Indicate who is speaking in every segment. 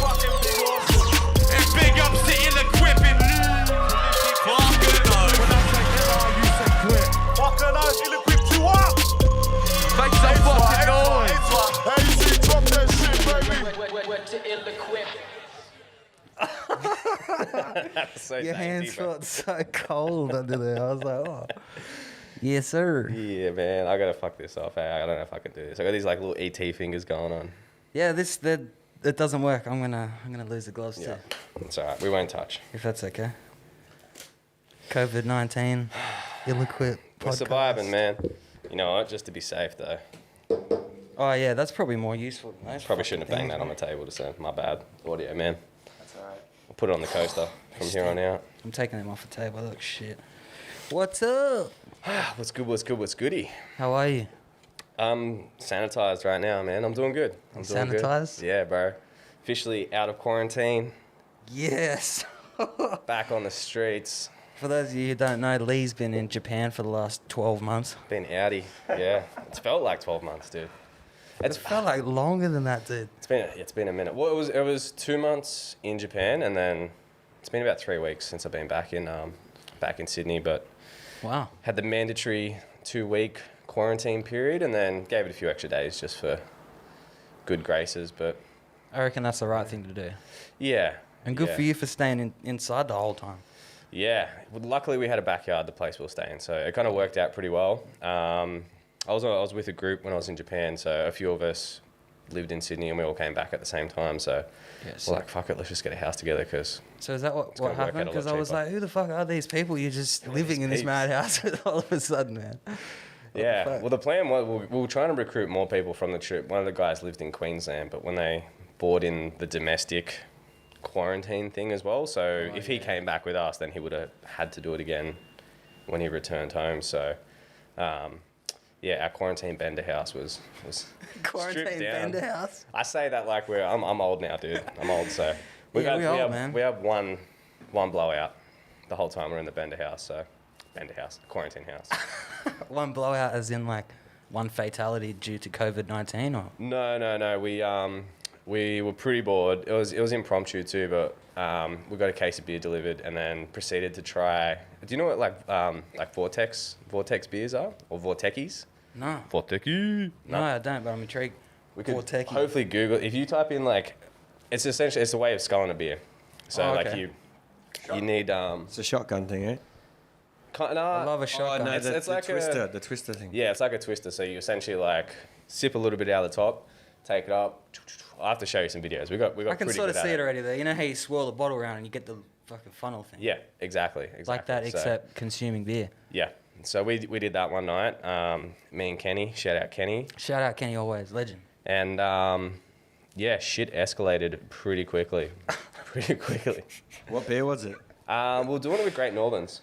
Speaker 1: Fucking big off. And big ups to illeqwip. Fucking nose. When I say LR, you say quit. Fucking nose, illeqwip you up. Make some fucking noise. Hazy, drop that shit, baby.
Speaker 2: To illeqwip.
Speaker 3: So
Speaker 4: Your
Speaker 3: dainty,
Speaker 4: hands
Speaker 3: bro.
Speaker 4: felt so cold under there. I was like, oh. Yes, sir.
Speaker 3: Yeah, man, I gotta fuck this off. Hey, I don't know if I can do this. I got these like little ET fingers going on.
Speaker 4: Yeah, it doesn't work. I'm gonna lose the gloves
Speaker 3: Yeah,
Speaker 4: too.
Speaker 3: it's alright. We won't touch.
Speaker 4: If that's okay. COVID-19, ill-equipped
Speaker 3: We're
Speaker 4: podcast.
Speaker 3: surviving, man. You know what? Just to be safe, though.
Speaker 4: Oh yeah, that's probably more useful than those
Speaker 3: Probably shouldn't have
Speaker 4: fucking
Speaker 3: banged that on
Speaker 4: things,
Speaker 3: the table to say my bad audio, man.
Speaker 4: That's alright.
Speaker 3: I'll put it on the coaster from here on out.
Speaker 4: I'm taking them off the table. They look shit. What's up?
Speaker 3: What's good? What's good? What's goody?
Speaker 4: How are you?
Speaker 3: I'm sanitized right now, man. I'm doing good. I'm doing good.
Speaker 4: Sanitized?
Speaker 3: Yeah, bro. Officially out of quarantine.
Speaker 4: Yes.
Speaker 3: Back on the streets.
Speaker 4: For those of you who don't know, Lee's been in Japan for the last 12 months.
Speaker 3: Been outie. Yeah. It's felt like 12 months, dude.
Speaker 4: It felt like longer than that, dude.
Speaker 3: It's been a minute. Well, it was 2 months in Japan, and then it's been about 3 weeks since I've been back in Sydney. But
Speaker 4: Wow.
Speaker 3: had the mandatory 2-week quarantine period, and then gave it a few extra days just for good graces. But
Speaker 4: I reckon that's the right thing to do.
Speaker 3: yeah,
Speaker 4: And good
Speaker 3: yeah.
Speaker 4: for you for staying inside the whole time.
Speaker 3: Yeah, well, luckily we had a backyard, the place we were staying, so it kind of worked out pretty well. I was with a group when I was in Japan, so a few of us lived in Sydney and we all came back at the same time. So
Speaker 4: Yes.
Speaker 3: we're like, fuck it, let's just get a house together because
Speaker 4: So is that what
Speaker 3: gonna work out
Speaker 4: happened?
Speaker 3: a lot
Speaker 4: Because I was
Speaker 3: cheaper.
Speaker 4: like, who the fuck are these people? You're just living in this
Speaker 3: peeps.
Speaker 4: madhouse all of a sudden, man.
Speaker 3: yeah.
Speaker 4: fuck?
Speaker 3: Well, the plan was we were trying to recruit more people from the trip. One of the guys lived in Queensland, but when they brought in the domestic quarantine thing as well, so if he came back with us, then he would have had to do it again when he returned home. So. Yeah, our quarantine bender house was
Speaker 4: Quarantine
Speaker 3: stripped down.
Speaker 4: bender house?
Speaker 3: I say that like I'm old now, dude. I'm old, so we have one blowout the whole time we're in the bender house. So quarantine house.
Speaker 4: One blowout as in like one fatality due to COVID-19 or?
Speaker 3: No. We were pretty bored. It was impromptu too, but we got a case of beer delivered and then proceeded to try. Do you know what like Vortex beers are or Vortechies?
Speaker 4: No.
Speaker 3: Vortechy.
Speaker 4: No, I don't, but I'm intrigued.
Speaker 3: We could
Speaker 4: Vortechy.
Speaker 3: hopefully Google. If you type in like, it's a way of sculling a beer. So
Speaker 4: okay.
Speaker 3: like you need
Speaker 5: It's a shotgun thing, eh?
Speaker 4: I love a shotgun.
Speaker 5: no,
Speaker 3: It's like
Speaker 5: the twister thing.
Speaker 3: yeah, it's like a twister. So you essentially like sip a little bit out of the top, take it up. I'll have to show you some videos. We got
Speaker 4: I can
Speaker 3: pretty
Speaker 4: sort of
Speaker 3: good
Speaker 4: see
Speaker 3: at
Speaker 4: it already there. You know how you swirl the bottle around and you get the fucking funnel thing?
Speaker 3: Yeah, exactly.
Speaker 4: Like that,
Speaker 3: So,
Speaker 4: except consuming beer.
Speaker 3: yeah. So we did that one night. Me and Kenny, shout out Kenny,
Speaker 4: Shout out Kenny Always, legend.
Speaker 3: and yeah, shit escalated pretty quickly.
Speaker 5: What beer was it?
Speaker 3: We're doing it with Great Northerns.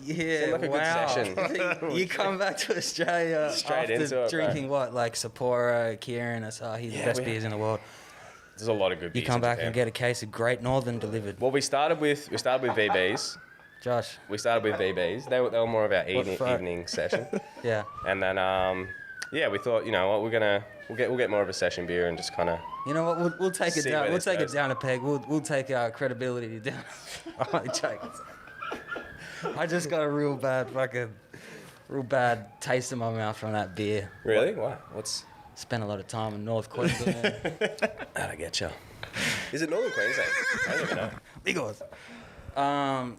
Speaker 4: Yeah,
Speaker 3: Seemed like a good
Speaker 4: wow.
Speaker 3: session.
Speaker 4: You come back to Australia
Speaker 3: Straight
Speaker 4: after
Speaker 3: into it, bro.
Speaker 4: drinking what, like Sapporo, Kieran, Asahi, the best beers in the world.
Speaker 3: There's a lot of good
Speaker 4: You
Speaker 3: beers
Speaker 4: come
Speaker 3: in
Speaker 4: back
Speaker 3: Japan.
Speaker 4: and get a case of Great Northern delivered.
Speaker 3: Well, we started with VBs.
Speaker 4: Josh,
Speaker 3: We started with VBs. They were more of our
Speaker 4: fuck?
Speaker 3: evening session.
Speaker 4: yeah.
Speaker 3: And then yeah, we thought, you know what, we'll get more of a session beer and just kind of
Speaker 4: You know what? We'll take it
Speaker 3: See
Speaker 4: down.
Speaker 3: where
Speaker 4: We'll
Speaker 3: this
Speaker 4: take it
Speaker 3: goes.
Speaker 4: down a peg. We'll take our credibility down. I'm only joking. I just got a real bad taste in my mouth from that beer.
Speaker 3: really why? What's
Speaker 4: Spent a lot of time in North Queensland.
Speaker 3: how'd I get you? Is it Northern Queensland? I don't even know.
Speaker 4: Bigos.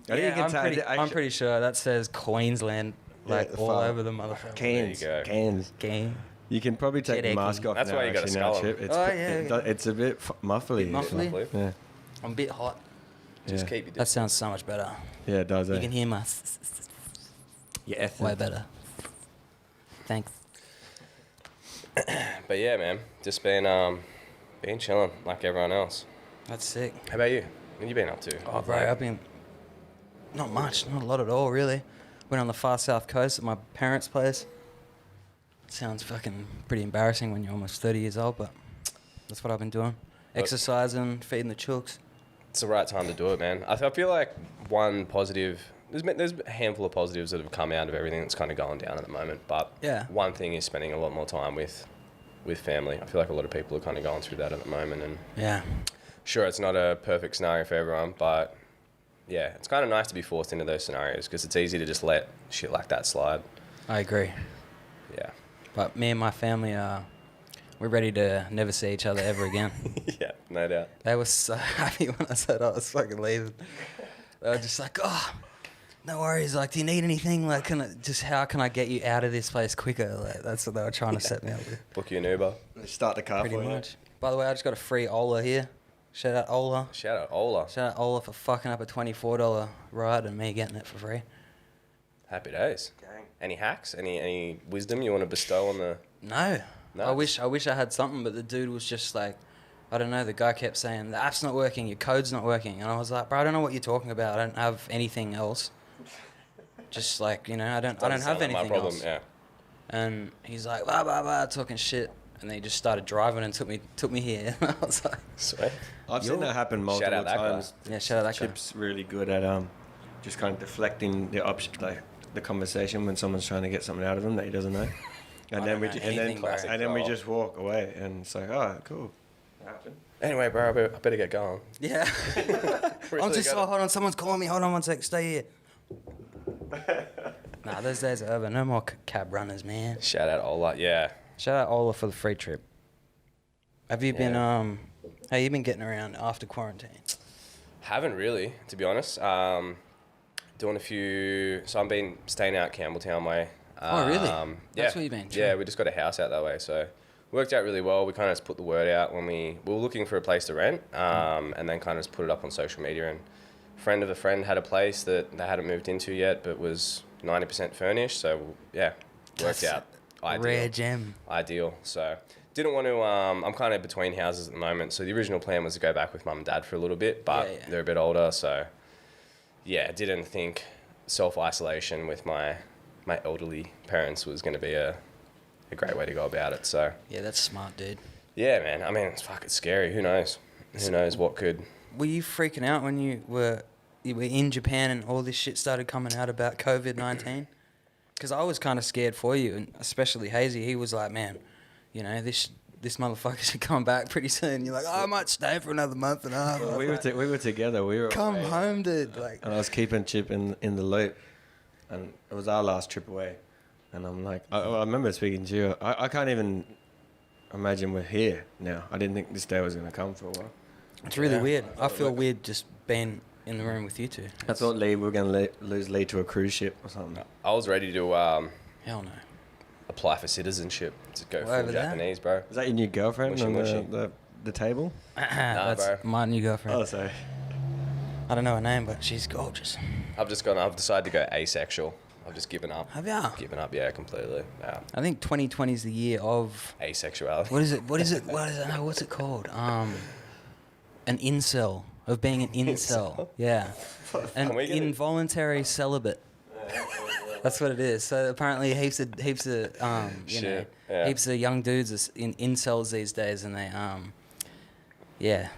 Speaker 5: think you can tell-
Speaker 4: I'm pretty sure that says Queensland, like
Speaker 5: Yeah,
Speaker 4: all
Speaker 5: far.
Speaker 4: over the motherfucker.
Speaker 5: Cans.
Speaker 3: go.
Speaker 5: Cans.
Speaker 4: Game.
Speaker 5: You can probably take the
Speaker 4: Get
Speaker 5: mask
Speaker 4: eggy.
Speaker 5: off
Speaker 3: That's
Speaker 5: now.
Speaker 3: why you gotta
Speaker 5: actually, now,
Speaker 3: skull 'em.
Speaker 5: Chip. It's,
Speaker 4: Oh, yeah.
Speaker 5: it's a bit muffly.
Speaker 4: Muffly?
Speaker 3: Lovely.
Speaker 5: Yeah.
Speaker 4: I'm a bit hot.
Speaker 3: Just
Speaker 5: Yeah.
Speaker 3: keep your
Speaker 4: That sounds so much better.
Speaker 5: Yeah, it does.
Speaker 4: You
Speaker 5: Eh?
Speaker 4: can hear my
Speaker 5: Yeah,
Speaker 4: way better. Thanks.
Speaker 3: But yeah, man, just been chilling like everyone else.
Speaker 4: That's sick.
Speaker 3: How about you? What you been up to?
Speaker 4: Oh, bro, I've been not much, not a lot at all, really. Went on the far south coast at my parents' place. Sounds fucking pretty embarrassing when you're almost 30 years old, but that's what I've been doing. Exercising, feeding the chooks.
Speaker 3: It's the right time to do it, man. I feel like one positive. There's a handful of positives that have come out of everything that's kind of going down at the moment. But
Speaker 4: Yeah.
Speaker 3: one thing is spending a lot more time with with family. I feel like a lot of people are kind of going through that at the moment, and
Speaker 4: Yeah.
Speaker 3: sure, it's not a perfect scenario for everyone, but yeah, it's kind of nice to be forced into those scenarios because it's easy to just let shit like that slide.
Speaker 4: I agree.
Speaker 3: Yeah.
Speaker 4: But me and my family we're ready to never see each other ever again.
Speaker 3: Yeah, no doubt.
Speaker 4: They were so happy when I said I was fucking leaving. They were just like, oh, no worries. Like, do you need anything? Like, how can I get you out of this place quicker? Like, that's what they were trying to set me up with.
Speaker 3: Book you an Uber.
Speaker 5: Start the car
Speaker 4: Pretty
Speaker 5: for you.
Speaker 4: much. By the way, I just got a free Ola here. Shout out Ola.
Speaker 3: Shout out Ola.
Speaker 4: Shout out Ola for fucking up a $24 ride and me getting it for free.
Speaker 3: Happy days.
Speaker 5: Gang.
Speaker 3: Any hacks? Any wisdom you want to bestow on the...
Speaker 4: No.
Speaker 3: Nice.
Speaker 4: I wish I had something, but the dude was just like, I don't know. The guy kept saying, the app's not working, your code's not working. And I was like, bro, I don't know what you're talking about. I don't have anything else. Just like, I don't have anything
Speaker 3: my problem,
Speaker 4: else.
Speaker 3: yeah.
Speaker 4: And he's like, blah, blah, blah, talking shit. And then he just started driving and took me here. I was like,
Speaker 3: Sweet.
Speaker 5: I've seen that happen multiple
Speaker 3: out that guy.
Speaker 5: times.
Speaker 4: yeah, shout out that guy.
Speaker 5: Chip's really good at just kind of deflecting the option, like the conversation when someone's trying to get something out of him that he doesn't know. And
Speaker 4: I
Speaker 5: then
Speaker 4: don't
Speaker 5: we
Speaker 4: know
Speaker 5: and
Speaker 4: anything,
Speaker 5: then
Speaker 4: bro.
Speaker 5: and then we
Speaker 3: Classic
Speaker 5: just walk away, and it's like, oh, cool. That happened.
Speaker 3: Anyway, bro, I better get going.
Speaker 4: Yeah. I'm just, hold on, someone's calling me. Hold on one sec, stay here. Nah, those days are over. No more cab runners, man.
Speaker 3: Shout out Ola. Yeah.
Speaker 4: Shout out Ola for the free trip. Have you been, how you been getting around after quarantine?
Speaker 3: Haven't really, to be honest. Doing a few... So I've been staying out Campbelltown way.
Speaker 4: Oh, really?
Speaker 3: Yeah.
Speaker 4: That's where you've been?
Speaker 3: Yeah, we just got a house out that way, so... Worked out really well. We kind of just put the word out when we were looking for a place to rent, and then kind of just put it up on social media. And a friend of a friend had a place that they hadn't moved into yet, but was 90% furnished. So yeah, worked out. Ideal.
Speaker 4: Rare gem.
Speaker 3: Ideal. So didn't want to. I'm kind of between houses at the moment. So the original plan was to go back with mum and dad for a little bit, but
Speaker 4: Yeah.
Speaker 3: they're a bit older. So yeah, didn't think self-isolation with my elderly parents was going to be a great way to go about it. So
Speaker 4: Yeah, that's smart, dude.
Speaker 3: yeah, man. I mean, it's fucking scary. Who knows? Who knows what could...
Speaker 4: Were you freaking out when you were in Japan and all this shit started coming out about COVID-19? Because I was kind of scared for you, and especially Hazy. He was like, man, this motherfucker should come back pretty soon. You're like, oh, I might stay for another month and a half.
Speaker 5: Well, we were together. We were
Speaker 4: Come
Speaker 5: away,
Speaker 4: home, dude. Like,
Speaker 5: and I was keeping Chip in the loop, and it was our last trip away. And I'm like, I remember speaking to you. I can't even imagine we're here now. I didn't think this day was going to come for a while.
Speaker 4: it's really weird. I feel weird just being in the room with you two.
Speaker 5: I thought we were going to lose Lee to a cruise ship or something.
Speaker 3: I was ready to
Speaker 4: Hell no.
Speaker 3: apply for citizenship to go
Speaker 4: Over
Speaker 3: full
Speaker 4: there?
Speaker 3: Japanese, bro.
Speaker 5: Is that your new girlfriend
Speaker 3: Mushy,
Speaker 5: on
Speaker 3: mushy.
Speaker 5: the table?
Speaker 4: That's
Speaker 3: bro.
Speaker 4: my new girlfriend.
Speaker 5: Oh, sorry.
Speaker 4: I don't know her name, but she's gorgeous.
Speaker 3: I've decided to go asexual. I've just given up.
Speaker 4: Have ya?
Speaker 3: Given up, yeah, completely. Yeah.
Speaker 4: I think 2020 is the year of...
Speaker 3: Asexuality.
Speaker 4: What is it? No, what's it called? An incel. Of being an incel. Yeah. An
Speaker 3: Can we get it?
Speaker 4: involuntary celibate. That's what it is. So apparently heaps of
Speaker 3: Shit, yeah.
Speaker 4: heaps of young dudes are in incels these days, and they yeah.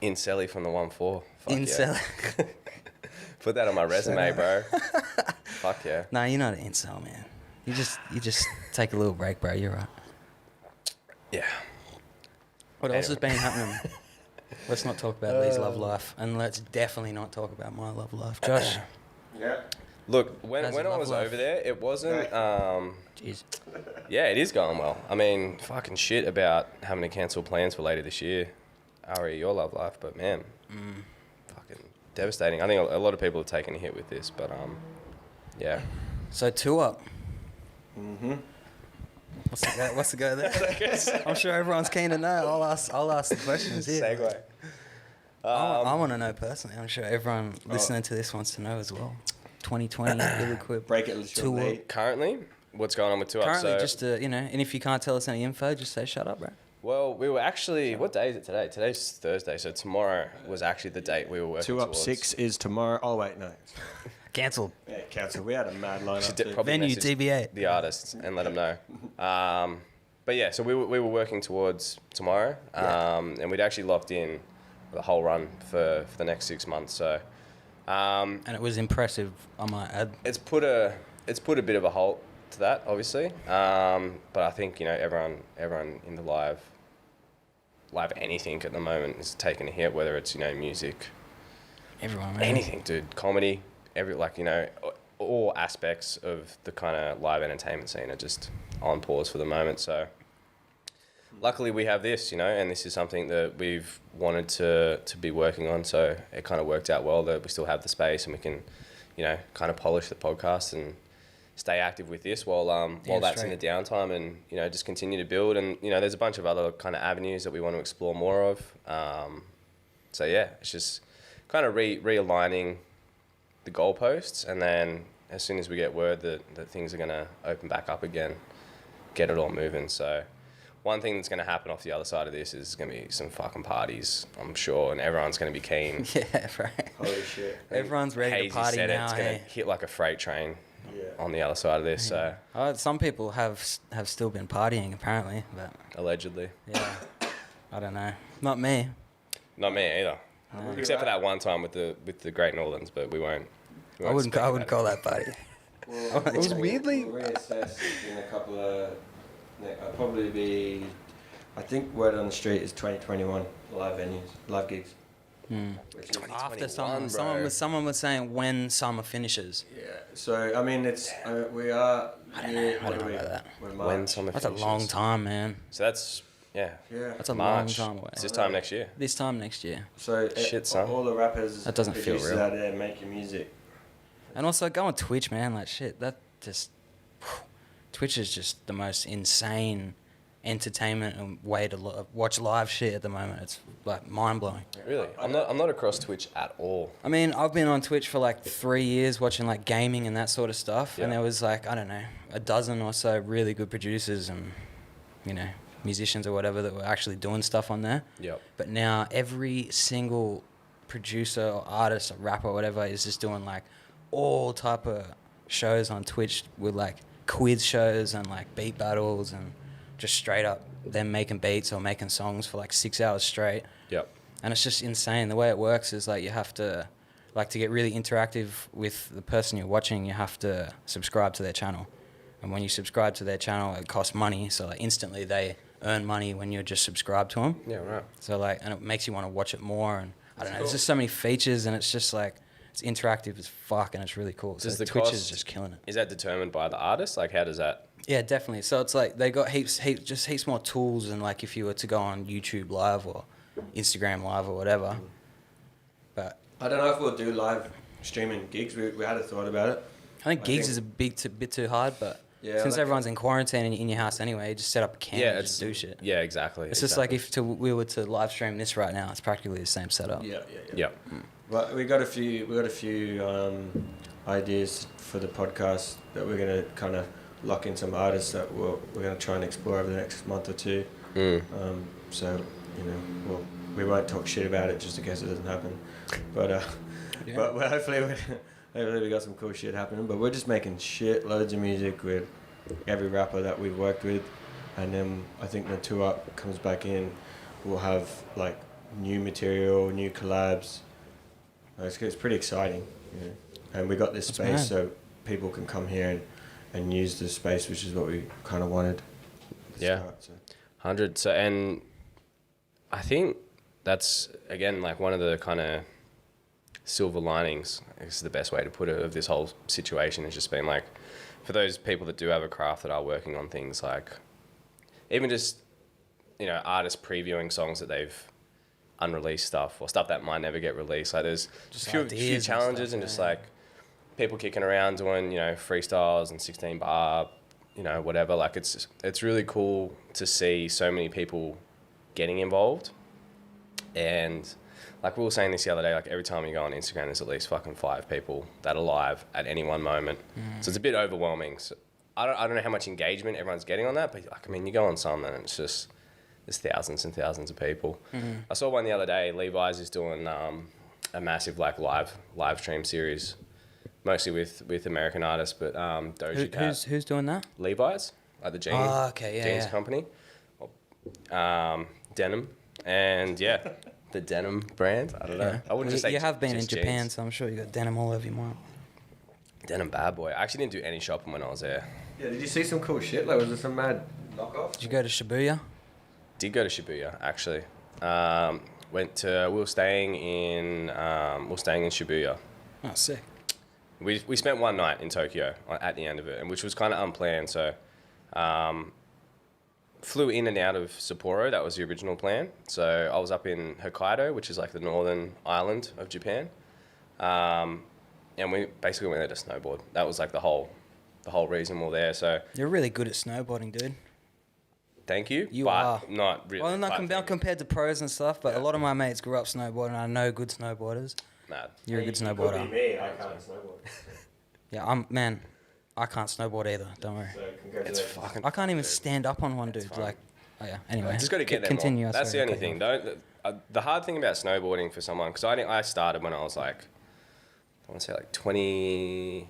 Speaker 3: Incelly from the 1-4. Fuck
Speaker 4: Incel.
Speaker 3: yeah. Put that on my resume, bro. Fuck yeah.
Speaker 4: Nah, you're not an incel, man. You just take a little break, bro. You're right.
Speaker 3: Yeah.
Speaker 4: What else has
Speaker 3: Anyway.
Speaker 4: been happening? Let's not talk about Lee's love life, and let's definitely not talk about my love life. Josh,
Speaker 5: Yeah.
Speaker 3: Look, when
Speaker 4: How's
Speaker 3: I
Speaker 4: your love
Speaker 3: was
Speaker 4: life?
Speaker 3: over there, it wasn't...
Speaker 4: jeez.
Speaker 3: yeah, it is going well. I mean, fucking shit about having to cancel plans for later this year. Ari, your love life, but man, fucking devastating. I think a lot of people have taken a hit with this, but yeah.
Speaker 4: So 2 Up. Mm-hmm. What's the go there? I'm sure everyone's keen to know. I'll ask the questions here.
Speaker 3: Segue.
Speaker 4: I want to know personally. I'm sure everyone listening to this wants to know as well. 2020 illeqwip.
Speaker 5: Break it shortly.
Speaker 3: Currently, what's going on with 2 Up?
Speaker 4: Currently,
Speaker 3: So,
Speaker 4: just and if you can't tell us any info, just say shut up, bro.
Speaker 3: well, we were actually... What day is it today? Today's Thursday, so tomorrow was actually the date we were working
Speaker 5: 2 Up
Speaker 3: towards.
Speaker 5: 6 is tomorrow. Oh, wait, no.
Speaker 4: Cancelled.
Speaker 5: Yeah, cancel. We had a mad lineup.
Speaker 3: Should
Speaker 5: too.
Speaker 3: probably
Speaker 4: Venue
Speaker 3: message
Speaker 4: TBA.
Speaker 3: the artists and let them know. But yeah, so we were working towards tomorrow, and we'd actually locked in the whole run for the next 6 months. So
Speaker 4: And it was impressive, I might add.
Speaker 3: it's put a bit of a halt to that, obviously. But I think, everyone in the live anything at the moment is taking a hit, whether it's, music,
Speaker 4: Everyone, man.
Speaker 3: anything, dude, comedy, all aspects of the kind of live entertainment scene are just on pause for the moment. So luckily we have this, and this is something that we've wanted to be working on. So it kind of worked out well that we still have the space and we can, kind of polish the podcast and stay active with this while that's in the downtime, and just continue to build. And there's a bunch of other kind of avenues that we want to explore more of. So yeah, it's just kind of realigning the goalposts, and then as soon as we get word that things are going to open back up again, get it all moving. So one thing that's going to happen off the other side of this is going to be some fucking parties, I'm sure, and everyone's going to be keen.
Speaker 4: Yeah, right.
Speaker 5: Holy shit.
Speaker 4: Everyone's ready
Speaker 3: Hazy
Speaker 4: to party
Speaker 3: said
Speaker 4: now.
Speaker 3: it's going to hit like a freight train
Speaker 5: Yeah.
Speaker 3: on the other side of this. So
Speaker 4: Some people have still been partying apparently, but
Speaker 3: allegedly,
Speaker 4: yeah, I don't know. Not me.
Speaker 3: not me either. Except for that one time with the Great Northerns, but we won't.
Speaker 4: I wouldn't call that party.
Speaker 5: Well,
Speaker 4: It was
Speaker 3: weirdly-
Speaker 5: We'll reassess in a couple of... I'll probably be... I think word on the street is 2021 live venues, live gigs. Which is,
Speaker 4: After
Speaker 3: 21,
Speaker 4: someone was saying when summer finishes.
Speaker 5: yeah. So I mean, it's we are.
Speaker 4: I don't know about that.
Speaker 5: We're
Speaker 3: When
Speaker 5: March.
Speaker 3: summer
Speaker 4: That's a
Speaker 3: finishes.
Speaker 4: long time, man.
Speaker 3: So that's
Speaker 5: Yeah.
Speaker 4: That's a
Speaker 3: March.
Speaker 4: long time away.
Speaker 3: It's this time next year.
Speaker 4: This time next year.
Speaker 5: So
Speaker 3: Shit, son.
Speaker 5: all the rappers,
Speaker 4: That doesn't feel
Speaker 5: producers
Speaker 4: real.
Speaker 5: out there making music.
Speaker 4: And also go on Twitch, man. Like shit, that just Twitch is just the most insane entertainment and way to watch live shit at the moment. It's like mind blowing.
Speaker 3: Really, I'm not across Twitch at all.
Speaker 4: I mean, I've been on Twitch for like 3 years watching like gaming and that sort of stuff, and
Speaker 3: Yeah.
Speaker 4: there was like, I don't know, a dozen or so really good producers and musicians or whatever that were actually doing stuff on there.
Speaker 3: Yep.
Speaker 4: But now every single producer or artist or rapper or whatever is just doing like all type of shows on Twitch with like quiz shows and like beat battles and just straight up them making beats or making songs for like 6 hours straight.
Speaker 3: Yep.
Speaker 4: And it's just insane. The way it works is like you have to, like to get really interactive with the person you're watching, you have to subscribe to their channel. And when you subscribe to their channel, it costs money. So like instantly they earn money when you're just subscribed to them.
Speaker 3: Yeah. Right.
Speaker 4: So like, and it makes you want to watch it more. And I don't know, there's just so many features and it's just like, it's interactive as fuck and it's really cool.
Speaker 3: Does
Speaker 4: So
Speaker 3: the
Speaker 4: Twitch is
Speaker 3: cost-
Speaker 4: just killing it.
Speaker 3: Is that determined by the artist? Like, how does that?
Speaker 4: Yeah, definitely. So it's like they got heaps more tools than like if you were to go on YouTube Live or Instagram Live or whatever. But
Speaker 5: I don't know if we'll do live streaming gigs. We had a thought about it.
Speaker 4: I think gigs is a bit too hard, but
Speaker 5: Yeah,
Speaker 4: since
Speaker 5: like-
Speaker 4: everyone's in quarantine and in your house anyway, you just set up a cam and just do shit.
Speaker 3: Yeah, exactly.
Speaker 4: It's just like if we were to live stream this right now, it's practically the same setup.
Speaker 5: Yeah.
Speaker 3: Yep.
Speaker 5: But we got a few ideas for the podcast that we're gonna kind of lock in some artists that we're gonna try and explore over the next month or two. So we won't talk shit about it just in case it doesn't happen. But but hopefully we got some cool shit happening. But we're just making loads of music with every rapper that we've worked with, and then I think when Two Up comes back in, we'll have like new material, new collabs. It's pretty exciting, and we got this
Speaker 4: That's
Speaker 5: space
Speaker 4: mad.
Speaker 5: so people can come here and use the space, which is what we kind of wanted. to
Speaker 3: Yeah.
Speaker 5: start, so.
Speaker 3: 100. So, and I think that's again like one of the kind of silver linings, I guess is the best way to put it, of this whole situation. Has just been like, for those people that do have a craft that are working on things, like even just artists previewing songs that they've unreleased stuff or stuff that might never get released. Like there's just few
Speaker 4: ideas and
Speaker 3: challenges
Speaker 4: stuff,
Speaker 3: and just
Speaker 4: yeah.
Speaker 3: like people kicking around doing freestyles and 16 bar, whatever. Like it's really cool to see so many people getting involved. And like we were saying this the other day, like every time you go on Instagram, there's at least fucking 5 people that are live at any one moment. So it's a bit overwhelming. So I don't know how much engagement everyone's getting on that, but like, I mean, you go on some and it's just, there's thousands and thousands of people. I saw one the other day. Levi's is doing a massive like live stream series, mostly with American artists, but Doja Cat.
Speaker 4: Who's doing that?
Speaker 3: Levi's, like the jeans,
Speaker 4: Oh, okay, yeah,
Speaker 3: jeans
Speaker 4: yeah.
Speaker 3: company, denim, and yeah, the denim brand. I don't know. I wouldn't just say
Speaker 4: you have been in
Speaker 3: just
Speaker 4: Japan,
Speaker 3: jeans.
Speaker 4: so I'm sure you got denim all over your mind.
Speaker 3: Denim bad boy. I actually didn't do any shopping when I was there.
Speaker 5: Yeah, did you see some cool shit? Like, was there some mad knockoff?
Speaker 4: Did you go to Shibuya?
Speaker 3: Did go to Shibuya actually. We were staying in Shibuya.
Speaker 4: Oh, sick.
Speaker 3: We spent one night in Tokyo at the end of it, and which was kind of unplanned. So, flew in and out of Sapporo. That was the original plan. So I was up in Hokkaido, which is like the northern island of Japan, and we basically went there to snowboard. That was like the whole reason we're there. So
Speaker 4: You're really good at snowboarding, dude.
Speaker 3: thank you.
Speaker 4: You
Speaker 3: but
Speaker 4: are.
Speaker 3: Not really.
Speaker 4: Well, not compared to pros and stuff, but a lot of my mates grew up snowboarding. I know good snowboarders.
Speaker 3: Mad.
Speaker 4: You're a good snowboarder.
Speaker 5: Could be me. I can't snowboard.
Speaker 4: Yeah, I can't snowboard either. Don't worry.
Speaker 5: So
Speaker 3: It's
Speaker 5: congratulations.
Speaker 3: fucking.
Speaker 4: I can't even stand up on one, dude.
Speaker 3: fine.
Speaker 4: Like, oh yeah. Anyway,
Speaker 3: Just got to get there
Speaker 4: continue.
Speaker 3: more. That's
Speaker 4: sorry,
Speaker 3: the only
Speaker 4: cut you
Speaker 3: thing.
Speaker 4: off.
Speaker 3: The hard thing about snowboarding for someone, because I started when I was like, I want to say like 20.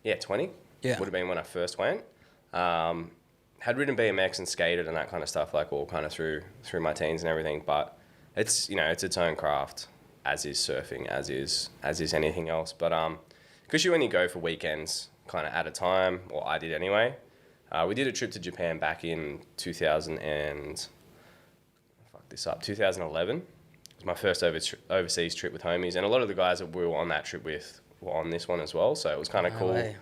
Speaker 3: Yeah, 20.
Speaker 4: Yeah.
Speaker 3: Would have been when I first went. Had ridden BMX and skated and that kind of stuff, like all kind of through my teens and everything. But it's it's its own craft, as is surfing, as is anything else. But because you only go for weekends, kind of at a time, or I did anyway. We did a trip to Japan back in 2011. It was my first overseas trip with homies, and a lot of the guys that we were on that trip with were on this one as well. So it was kind of cool.
Speaker 4: way.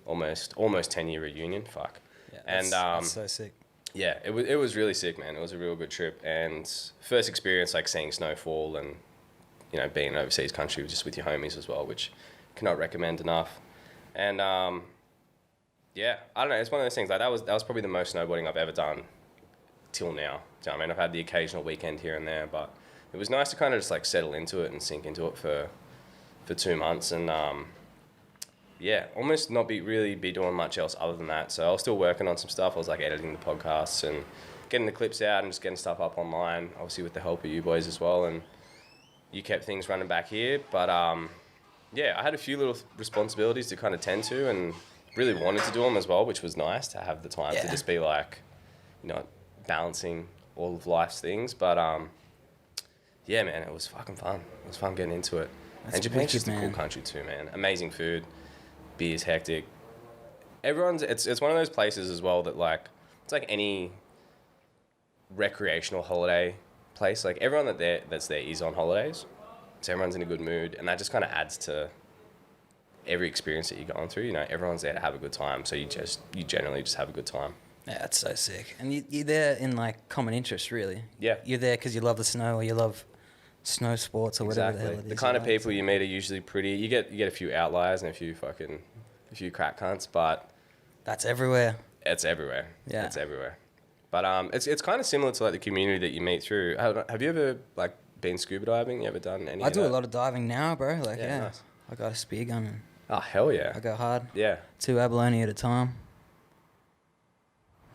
Speaker 3: Almost 10-year reunion. Fuck.
Speaker 4: Yeah,
Speaker 3: And
Speaker 4: that's so sick.
Speaker 3: yeah, it was really sick, man. It was a real good trip, and first experience like seeing snowfall and being in an overseas country just with your homies as well, which cannot recommend enough. And yeah, I don't know. It's one of those things. Like that was probably the most snowboarding I've ever done till now. Do you know what I mean? I've had the occasional weekend here and there, but it was nice to kind of just like settle into it and sink into it for 2 months, and yeah, almost not be doing much else other than that. So I was still working on some stuff. I was like editing the podcasts and getting the clips out and just getting stuff up online, obviously with the help of you boys as well. And you kept things running back here. But yeah, I had a few little responsibilities to kind of tend to and really wanted to do them as well, which was nice to have the time to just be like, balancing all of life's things. But yeah, man, it was fucking fun. It was fun getting into it. And Japan's just a cool country too, man. Amazing food. Beer's hectic. It's one of those places as well that like it's like any recreational holiday place. Like everyone that's there is on holidays, so everyone's in a good mood, and that just kind of adds to every experience that you're going through. Everyone's there to have a good time, so you generally just have a good time.
Speaker 4: Yeah, it's so sick. And you're there in like common interest, really.
Speaker 3: Yeah.
Speaker 4: You're there because you love the snow or you love snow sports or whatever the hell it is.
Speaker 3: The kind of
Speaker 4: you like.
Speaker 3: people you meet are usually pretty. You get a few outliers and a few crack cunts, but
Speaker 4: That's everywhere.
Speaker 3: it's everywhere.
Speaker 4: Yeah.
Speaker 3: It's everywhere. But it's kind of similar to like the community that you meet through. Have you ever like been scuba diving? You ever done any?
Speaker 4: I
Speaker 3: of
Speaker 4: do
Speaker 3: that?
Speaker 4: a lot of diving now, bro. Like,
Speaker 3: Yeah,
Speaker 4: yeah.
Speaker 3: nice.
Speaker 4: I got a spear gun and
Speaker 3: Oh hell yeah.
Speaker 4: I go hard.
Speaker 3: Yeah.
Speaker 4: 2 abalone at a time.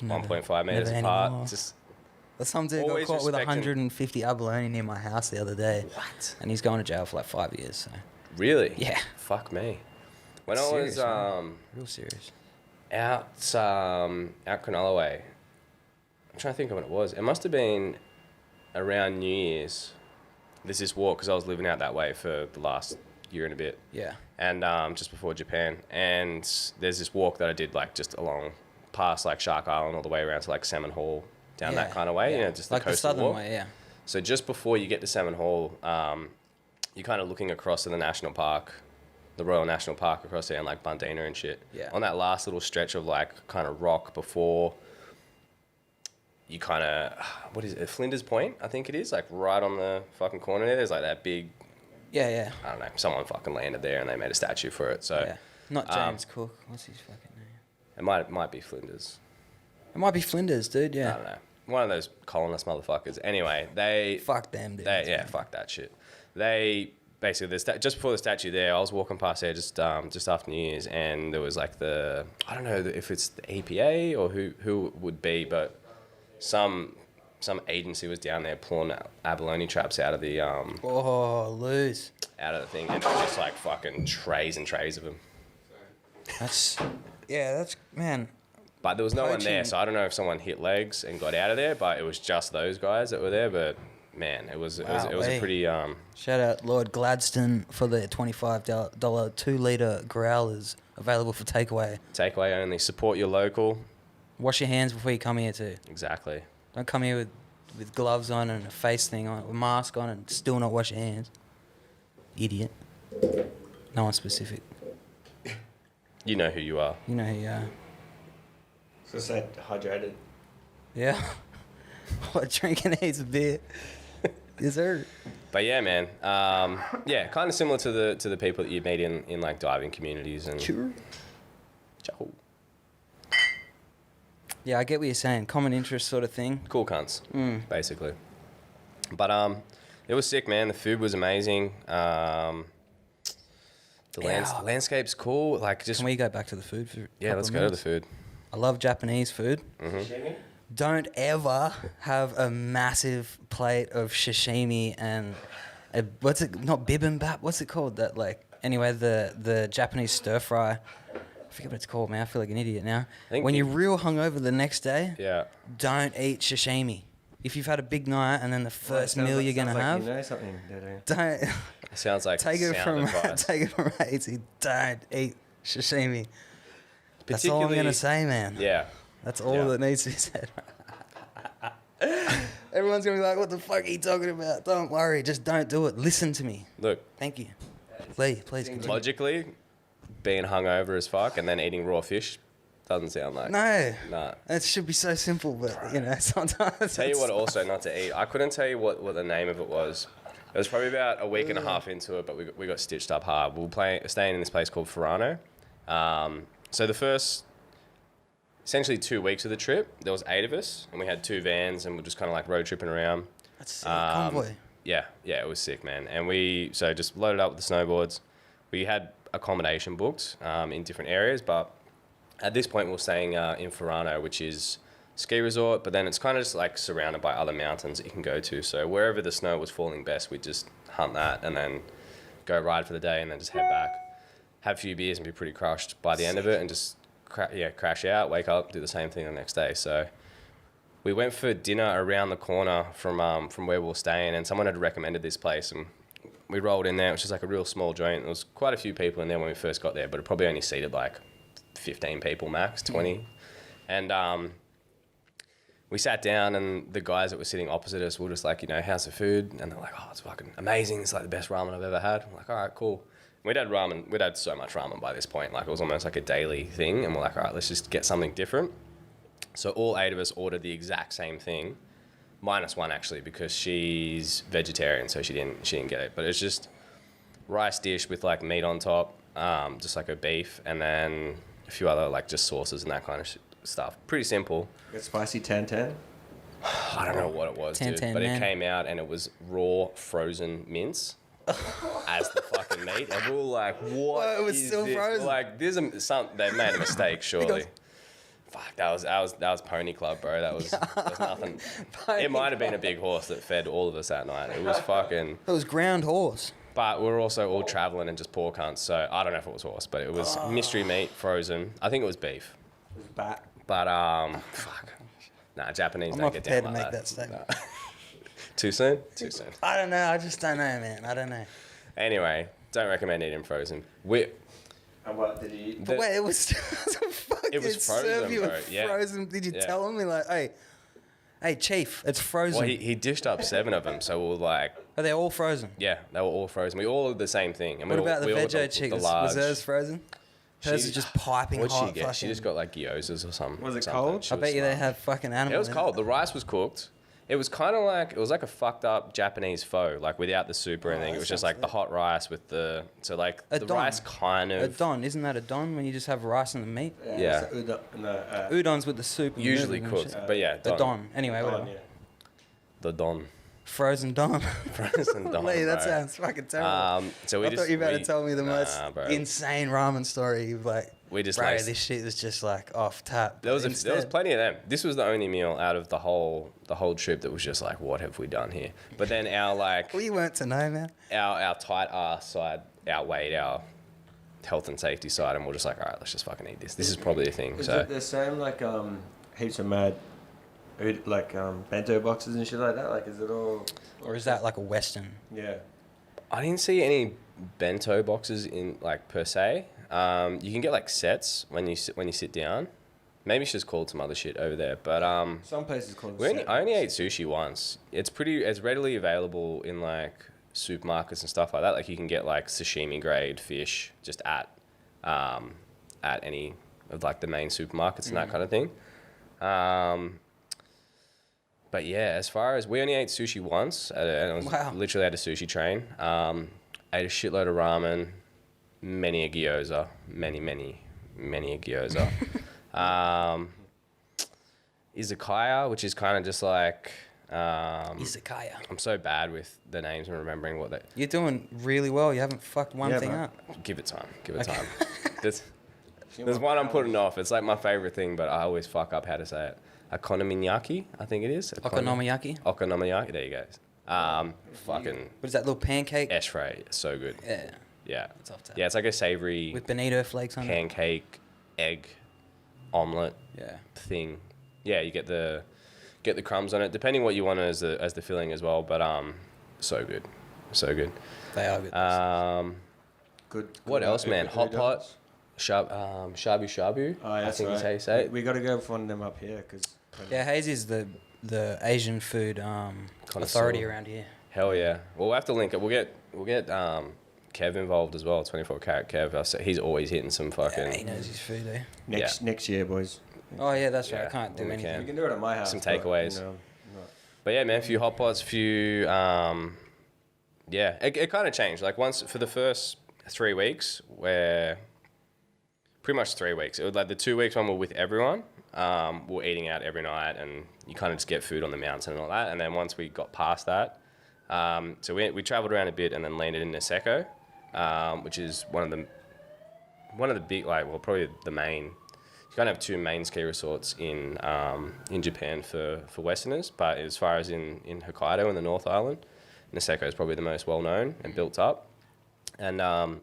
Speaker 3: 1.5 meters
Speaker 4: never
Speaker 3: apart.
Speaker 4: anymore.
Speaker 3: Just
Speaker 4: Some dude got
Speaker 3: Always
Speaker 4: caught with
Speaker 3: respecting-
Speaker 4: 150 abalone near my house the other day.
Speaker 3: what?
Speaker 4: And he's going to jail for like 5 years. So
Speaker 3: Really?
Speaker 4: yeah,
Speaker 3: Fuck me. When I
Speaker 4: Serious,
Speaker 3: was
Speaker 4: man. Real serious.
Speaker 3: out Cronulla way, I'm trying to think of when it was. It must have been around New Year's. There's this walk because I was living out that way for the last year and a bit.
Speaker 4: Yeah.
Speaker 3: And just before Japan, and there's this walk that I did like just along past like Shark Island all the way around to like Salmon Hall down that kind of way,
Speaker 4: yeah.
Speaker 3: just
Speaker 4: like
Speaker 3: the
Speaker 4: the
Speaker 3: coastal
Speaker 4: southern
Speaker 3: walk.
Speaker 4: way, yeah.
Speaker 3: So just before you get to Salmon Hall, you're kind of looking across to the national park, the Royal National Park across there, and like Bundina and shit.
Speaker 4: Yeah.
Speaker 3: On that last little stretch of like kind of rock before you kind of, what is it, Flinders Point, I think it is, like right on the fucking corner there. There's like that big,
Speaker 4: Yeah, yeah.
Speaker 3: I don't know, someone fucking landed there and they made a statue for it. So
Speaker 4: Yeah. Not James Cook. What's his fucking name?
Speaker 3: it might be Flinders.
Speaker 4: It might be Flinders, dude.
Speaker 3: I
Speaker 4: Yeah.
Speaker 3: don't know. One of those colonist motherfuckers. Anyway, they...
Speaker 4: Fuck them, dude.
Speaker 3: Fuck that shit. They... Basically, just before the statue there, I was walking past there just after New Year's, and there was like the... I don't know if it's the EPA or who it would be, but some agency was down there pulling abalone traps out of the...
Speaker 4: lose.
Speaker 3: out of the thing, and it was just like fucking trays and trays of them.
Speaker 4: That's... Yeah, that's... Man.
Speaker 3: But there was no one there,
Speaker 4: Poaching.
Speaker 3: so I don't know if someone hit legs and got out of there, but it was just those guys that were there. But man, it was a
Speaker 4: Wowee.
Speaker 3: pretty
Speaker 4: Shout out Lord Gladstone for the $25 2-litre growlers available for takeaway.
Speaker 3: takeaway only. Support your local.
Speaker 4: Wash your hands before you come here too.
Speaker 3: Exactly.
Speaker 4: Don't come here with gloves on and a face thing on, a mask on, and still not wash your hands. Idiot. No one specific.
Speaker 3: You know who you are.
Speaker 4: You know who you are.
Speaker 5: So said hydrated.
Speaker 4: Yeah. What, drinking heaps of beer? Yes, sir.
Speaker 3: But yeah, man. Yeah, kind of similar to the people that you meet in like diving communities and.
Speaker 4: Sure.
Speaker 3: Ciao.
Speaker 4: Yeah, I get what you're saying. Common interest sort of thing.
Speaker 3: Cool cunts, basically. But it was sick, man. The food was amazing. The landscape's cool. Like just
Speaker 4: Can we go back to the food for
Speaker 3: let's go to the food.
Speaker 4: I love Japanese food.
Speaker 5: Sashimi?
Speaker 4: Don't ever have a massive plate of sashimi and not bibimbap. What's it called? That anyway, the Japanese stir fry. I forget what it's called, man. I feel like an idiot now. When you're real hungover the next day, don't eat sashimi. If you've had a big night and then the first meal you're gonna have,
Speaker 5: you know something, don't
Speaker 4: don't.
Speaker 3: It sounds like
Speaker 4: take it
Speaker 3: sound
Speaker 4: from
Speaker 3: advice.
Speaker 4: take it from Hazy. Don't eat sashimi. That's all I'm gonna say, man.
Speaker 3: Yeah.
Speaker 4: That's all that needs to be said. Everyone's gonna be like, "What the fuck are you talking about?" Don't worry, just don't do it. Listen to me.
Speaker 3: Look,
Speaker 4: Thank you. Please continue.
Speaker 3: logically, being hungover as fuck and then eating raw fish doesn't sound like.
Speaker 4: No,
Speaker 3: Nah.
Speaker 4: it should be so simple, but sometimes.
Speaker 3: Tell you what, also not to eat. I couldn't tell you what the name of it was. It was probably about a week and a half into it, but we got stitched up hard. We were staying in this place called Furano. So the first, essentially 2 weeks of the trip, there was 8 of us, and we had 2 vans, and we're just kind of like road tripping around.
Speaker 4: That's sick. Convoy.
Speaker 3: Yeah, it was sick, man. And we just loaded up with the snowboards. We had accommodation booked in different areas, but at this point we were staying in Furano, which is ski resort, but then it's kind of just like surrounded by other mountains that you can go to. So wherever the snow was falling best, we'd just hunt that and then go ride for the day and then just head back, have a few beers and be pretty crushed by the end of it, and just crash out, wake up, do the same thing the next day. So we went for dinner around the corner from where we were staying, and someone had recommended this place, and we rolled in there. It was just like a real small joint. There was quite a few people in there when we first got there, but it probably only seated like 15 people max, 20. And we sat down, and the guys that were sitting opposite us were just like, how's the food? And they're like, oh, it's fucking amazing. It's like the best ramen I've ever had. I'm like, all right, cool. We'd had ramen. We'd had so much ramen by this point. Like, it was almost like a daily thing. And we're like, all right, let's just get something different. So all 8 of us ordered the exact same thing, minus one actually, because she's vegetarian, so she didn't get it. But it's just rice dish with like meat on top, just like a beef, and then a few other like just sauces and that kind of stuff. Pretty simple.
Speaker 5: Got spicy tan.
Speaker 3: I don't know what it was, dude, but it came out and it was raw frozen mince as the fucking meat, and we were like, "What?
Speaker 4: It was
Speaker 3: is
Speaker 4: still
Speaker 3: this?"
Speaker 4: frozen.
Speaker 3: Like, they made a mistake, surely. Fuck, that was Pony Club, bro. That was nothing. It might have been a big horse that fed all of us that night. It was fucking.
Speaker 4: It was ground horse.
Speaker 3: But we were also all traveling and just poor cunts, so I don't know if it was horse, but it was mystery meat, frozen. I think it was beef.
Speaker 5: It was bat.
Speaker 3: But fuck. Nah, Japanese
Speaker 4: I'm
Speaker 3: don't
Speaker 4: not
Speaker 3: get
Speaker 4: prepared
Speaker 3: down
Speaker 4: to
Speaker 3: like
Speaker 4: make that statement.
Speaker 3: Nah. Too soon? Too soon.
Speaker 4: I don't know. I just don't know, man. I don't know.
Speaker 3: Anyway, don't recommend eating frozen.
Speaker 5: And what did you eat?
Speaker 4: But wait, it was fucking.
Speaker 3: It was frozen,
Speaker 4: serve you
Speaker 3: bro. Yeah.
Speaker 4: Frozen. Did you
Speaker 3: Yeah.
Speaker 4: tell him? Like, hey, chief, it's frozen.
Speaker 3: Well, he dished up 7 of them, so we were like,
Speaker 4: Are they all frozen?
Speaker 3: yeah, they were all frozen. We all did the same thing. And
Speaker 4: What
Speaker 3: we
Speaker 4: about the
Speaker 3: all got
Speaker 4: veggie chick?
Speaker 3: the
Speaker 4: Was
Speaker 3: large.
Speaker 4: hers frozen? Hers is just piping
Speaker 3: What'd
Speaker 4: hot.
Speaker 3: she get? She just got like gyozas or something.
Speaker 5: Was it
Speaker 3: something.
Speaker 5: cold?
Speaker 3: She
Speaker 4: I
Speaker 3: was
Speaker 4: bet you they
Speaker 3: smart.
Speaker 4: have fucking animals.
Speaker 3: It was
Speaker 4: in
Speaker 3: cold. The rice was cooked. It was kind of like, it was like a fucked up Japanese pho, like without the soup or anything. It was just like the hot rice with the, so like
Speaker 4: A
Speaker 3: the
Speaker 4: don.
Speaker 3: rice kind
Speaker 4: A
Speaker 3: of.
Speaker 4: don, isn't that a don when you just have rice and the meat?
Speaker 3: Yeah.
Speaker 4: Udon's with the soup. And
Speaker 3: Usually
Speaker 4: noodles and
Speaker 3: cooked,
Speaker 4: shit.
Speaker 3: but yeah,
Speaker 4: The don. Anyway, whatever.
Speaker 3: The don.
Speaker 4: Frozen don.
Speaker 3: Frozen don,
Speaker 4: Lee, that
Speaker 3: bro.
Speaker 4: sounds fucking terrible.
Speaker 3: So we
Speaker 4: I thought you were about to
Speaker 3: we-
Speaker 4: tell me the most
Speaker 3: Nah, bro.
Speaker 4: insane ramen story. You're like,
Speaker 3: We just
Speaker 4: bro,
Speaker 3: like-
Speaker 4: this shit was just like off tap.
Speaker 3: There was
Speaker 4: Instead-
Speaker 3: plenty of them. This was the only meal out of the whole trip that was just like, what have we done here? But then our like
Speaker 4: We weren't to know, man.
Speaker 3: our tight ass side outweighed our health and safety side, and we're just like, all right, let's just fucking eat this. This is probably a thing.
Speaker 5: Is
Speaker 3: So
Speaker 5: it the same like heaps of mad like bento boxes and shit like that? Like, is it all?
Speaker 4: Or is that like a Western?
Speaker 5: Yeah.
Speaker 3: I didn't see any bento boxes in like per se. You can get like sets when you sit down. Maybe it's just called some other shit over there, but
Speaker 5: Some places call it.
Speaker 3: I only ate sushi once. It's readily available in like supermarkets and stuff like that. Like you can get like sashimi grade fish just at any of like the main supermarkets and that kind of thing. But yeah, as far as we only ate sushi once, and it was literally at a sushi train. Ate a shitload of ramen, many a gyoza, many a gyoza. Izakaya, which is kind of just like
Speaker 4: Izakaya.
Speaker 3: I'm so bad with the names and remembering what they.
Speaker 4: You're doing really well. You haven't fucked one thing
Speaker 5: bro.
Speaker 4: up.
Speaker 3: Give it time. Time. There's one I'm putting off. It's like my favorite thing, but I always fuck up how to say it. Okonomiyaki, I think it is.
Speaker 4: Okonomiyaki.
Speaker 3: Okonomiyaki. There you go. Fucking.
Speaker 4: What is that little pancake?
Speaker 3: Esh-ray, so good.
Speaker 4: Yeah.
Speaker 3: Yeah.
Speaker 4: It's off tap.
Speaker 3: Yeah, it's like a savory
Speaker 4: With bonito flakes on it.
Speaker 3: pancake, egg, omelette
Speaker 4: Yeah.
Speaker 3: thing. Yeah, you get the crumbs on it, depending what you want as the filling as well. But so good, so good.
Speaker 4: They are good.
Speaker 5: Good.
Speaker 3: What else, man?
Speaker 5: Good
Speaker 3: Hot pot,
Speaker 5: udons.
Speaker 3: shabu shabu.
Speaker 5: Oh, yeah,
Speaker 3: I
Speaker 5: that's
Speaker 3: think
Speaker 5: right.
Speaker 3: is how you say it.
Speaker 5: We got to go for one of them up here because.
Speaker 4: Yeah, Hazy's the Asian food authority around here.
Speaker 3: Hell yeah. Well, we'll have to link it. We'll get Kev involved as well. 24 karat Kev. He's always hitting some fucking.
Speaker 4: Yeah, he knows his food, eh?
Speaker 5: Next year, boys.
Speaker 4: Oh yeah, that's right.
Speaker 3: Yeah,
Speaker 4: I can't do
Speaker 3: we
Speaker 4: anything.
Speaker 3: can.
Speaker 5: You can do it at my house.
Speaker 3: Some
Speaker 5: but,
Speaker 3: takeaways.
Speaker 5: you know,
Speaker 3: But yeah, man, a few hot pots, yeah, it kind of changed. Like once for the first 3 weeks, where pretty much 3 weeks. It was like the 2 weeks when we're with everyone. We're eating out every night, and you kind of just get food on the mountain and all that. And then once we got past that, so we traveled around a bit and then landed in Niseko, which is one of the big, like, well, probably the main. You kind of have two main ski resorts in Japan for Westerners, but as far as in Hokkaido in the North Island, Niseko is probably the most well known and built up. And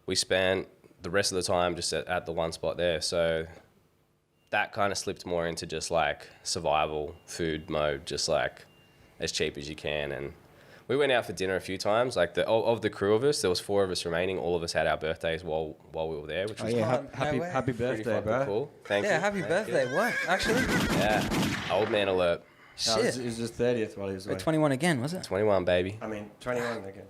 Speaker 3: we spent the rest of the time just at the one spot there. So that kind of slipped more into just like survival food mode, just like as cheap as you can. And we went out for dinner a few times. Like of the crew of us, there was 4 of us remaining. All of us had our birthdays while we were there, which was
Speaker 5: happy
Speaker 3: pretty
Speaker 5: birthday,
Speaker 3: fucking
Speaker 5: bro.
Speaker 3: cool. Thank you.
Speaker 4: Yeah, happy birthday. What? Actually?
Speaker 3: Yeah, old man alert.
Speaker 5: No,
Speaker 4: Shit.
Speaker 5: it was his 30th while he was away.
Speaker 4: 21 again, was it?
Speaker 3: 21, baby.
Speaker 5: I mean, 21 again.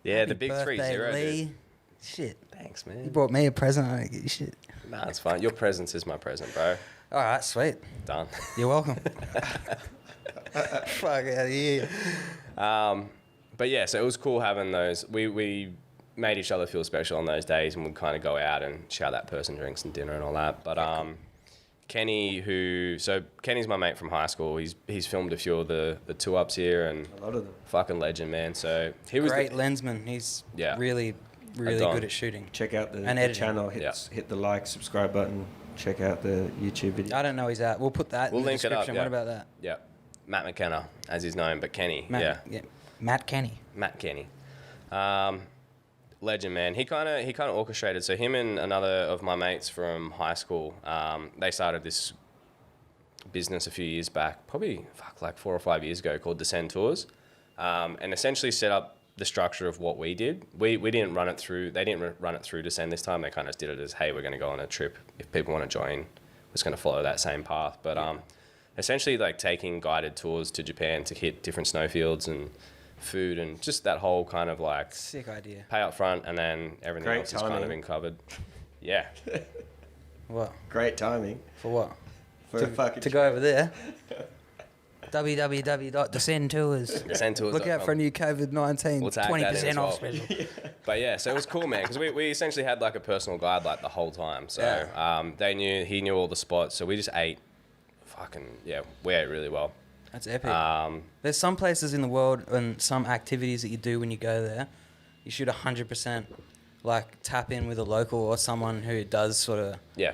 Speaker 3: Yeah,
Speaker 4: Happy
Speaker 3: the big
Speaker 4: birthday,
Speaker 3: 3-0,
Speaker 4: Lee.
Speaker 3: dude.
Speaker 4: Shit.
Speaker 3: Thanks,
Speaker 4: You
Speaker 3: man.
Speaker 4: brought me a present. I didn't get you shit.
Speaker 3: Nah, it's fine. Your presence is my present, bro.
Speaker 4: All right, sweet.
Speaker 3: Done.
Speaker 4: You're welcome. Fuck out of here.
Speaker 3: But yeah, so it was cool having those. We made each other feel special on those days, and we'd kind of go out and shout that person drinks and dinner and all that. But Kenny, Kenny's my mate from high school. He's filmed a few of the 2-ups here, and
Speaker 5: A lot of them.
Speaker 3: fucking legend, man. So he was
Speaker 4: Great lensman. He's
Speaker 3: Yeah.
Speaker 4: really
Speaker 3: Don.
Speaker 4: good at shooting.
Speaker 5: Check out the
Speaker 4: And editing.
Speaker 5: channel. Hit the like, subscribe button. Check out the YouTube video.
Speaker 4: I don't know he's at. We'll put that
Speaker 3: We'll
Speaker 4: in the
Speaker 3: link it up,
Speaker 4: description.
Speaker 3: yeah.
Speaker 4: What about that?
Speaker 3: yeah, Matt McKenna as he's known, but Kenny,
Speaker 4: Matt, Matt Kenny.
Speaker 3: Matt Kenny. Legend, man. He kind of orchestrated. So him and another of my mates from high school, they started this business a few years back, probably like 4 or 5 years ago, called Descend Tours, and essentially set up the structure of what we did. We didn't run it through. They didn't run it through Descend this time. They kind of did it as, hey, we're going to go on a trip. If people want to join, we're just going to follow that same path. But essentially, like taking guided tours to Japan to hit different snowfields and food and just that whole kind of like
Speaker 4: Sick idea.
Speaker 3: pay up front and then everything
Speaker 5: Great
Speaker 3: else is kind of
Speaker 5: timing.
Speaker 3: been covered. Yeah.
Speaker 4: What?
Speaker 5: Great timing
Speaker 4: For what?
Speaker 5: for a fucking.
Speaker 4: To go over there. www.descendtours.
Speaker 3: Descend Tours.
Speaker 4: Look out for a new COVID-19
Speaker 3: We'll tag that in
Speaker 4: 20%
Speaker 3: as
Speaker 4: off
Speaker 3: well.
Speaker 4: special.
Speaker 3: But yeah, so it was cool, man, because we essentially had like a personal guide like the whole time. So he knew all the spots. So we just ate we ate really well.
Speaker 4: That's epic. There's some places in the world and some activities that you do when you go there. You should 100% like tap in with a local or someone who does sort of,
Speaker 3: Yeah.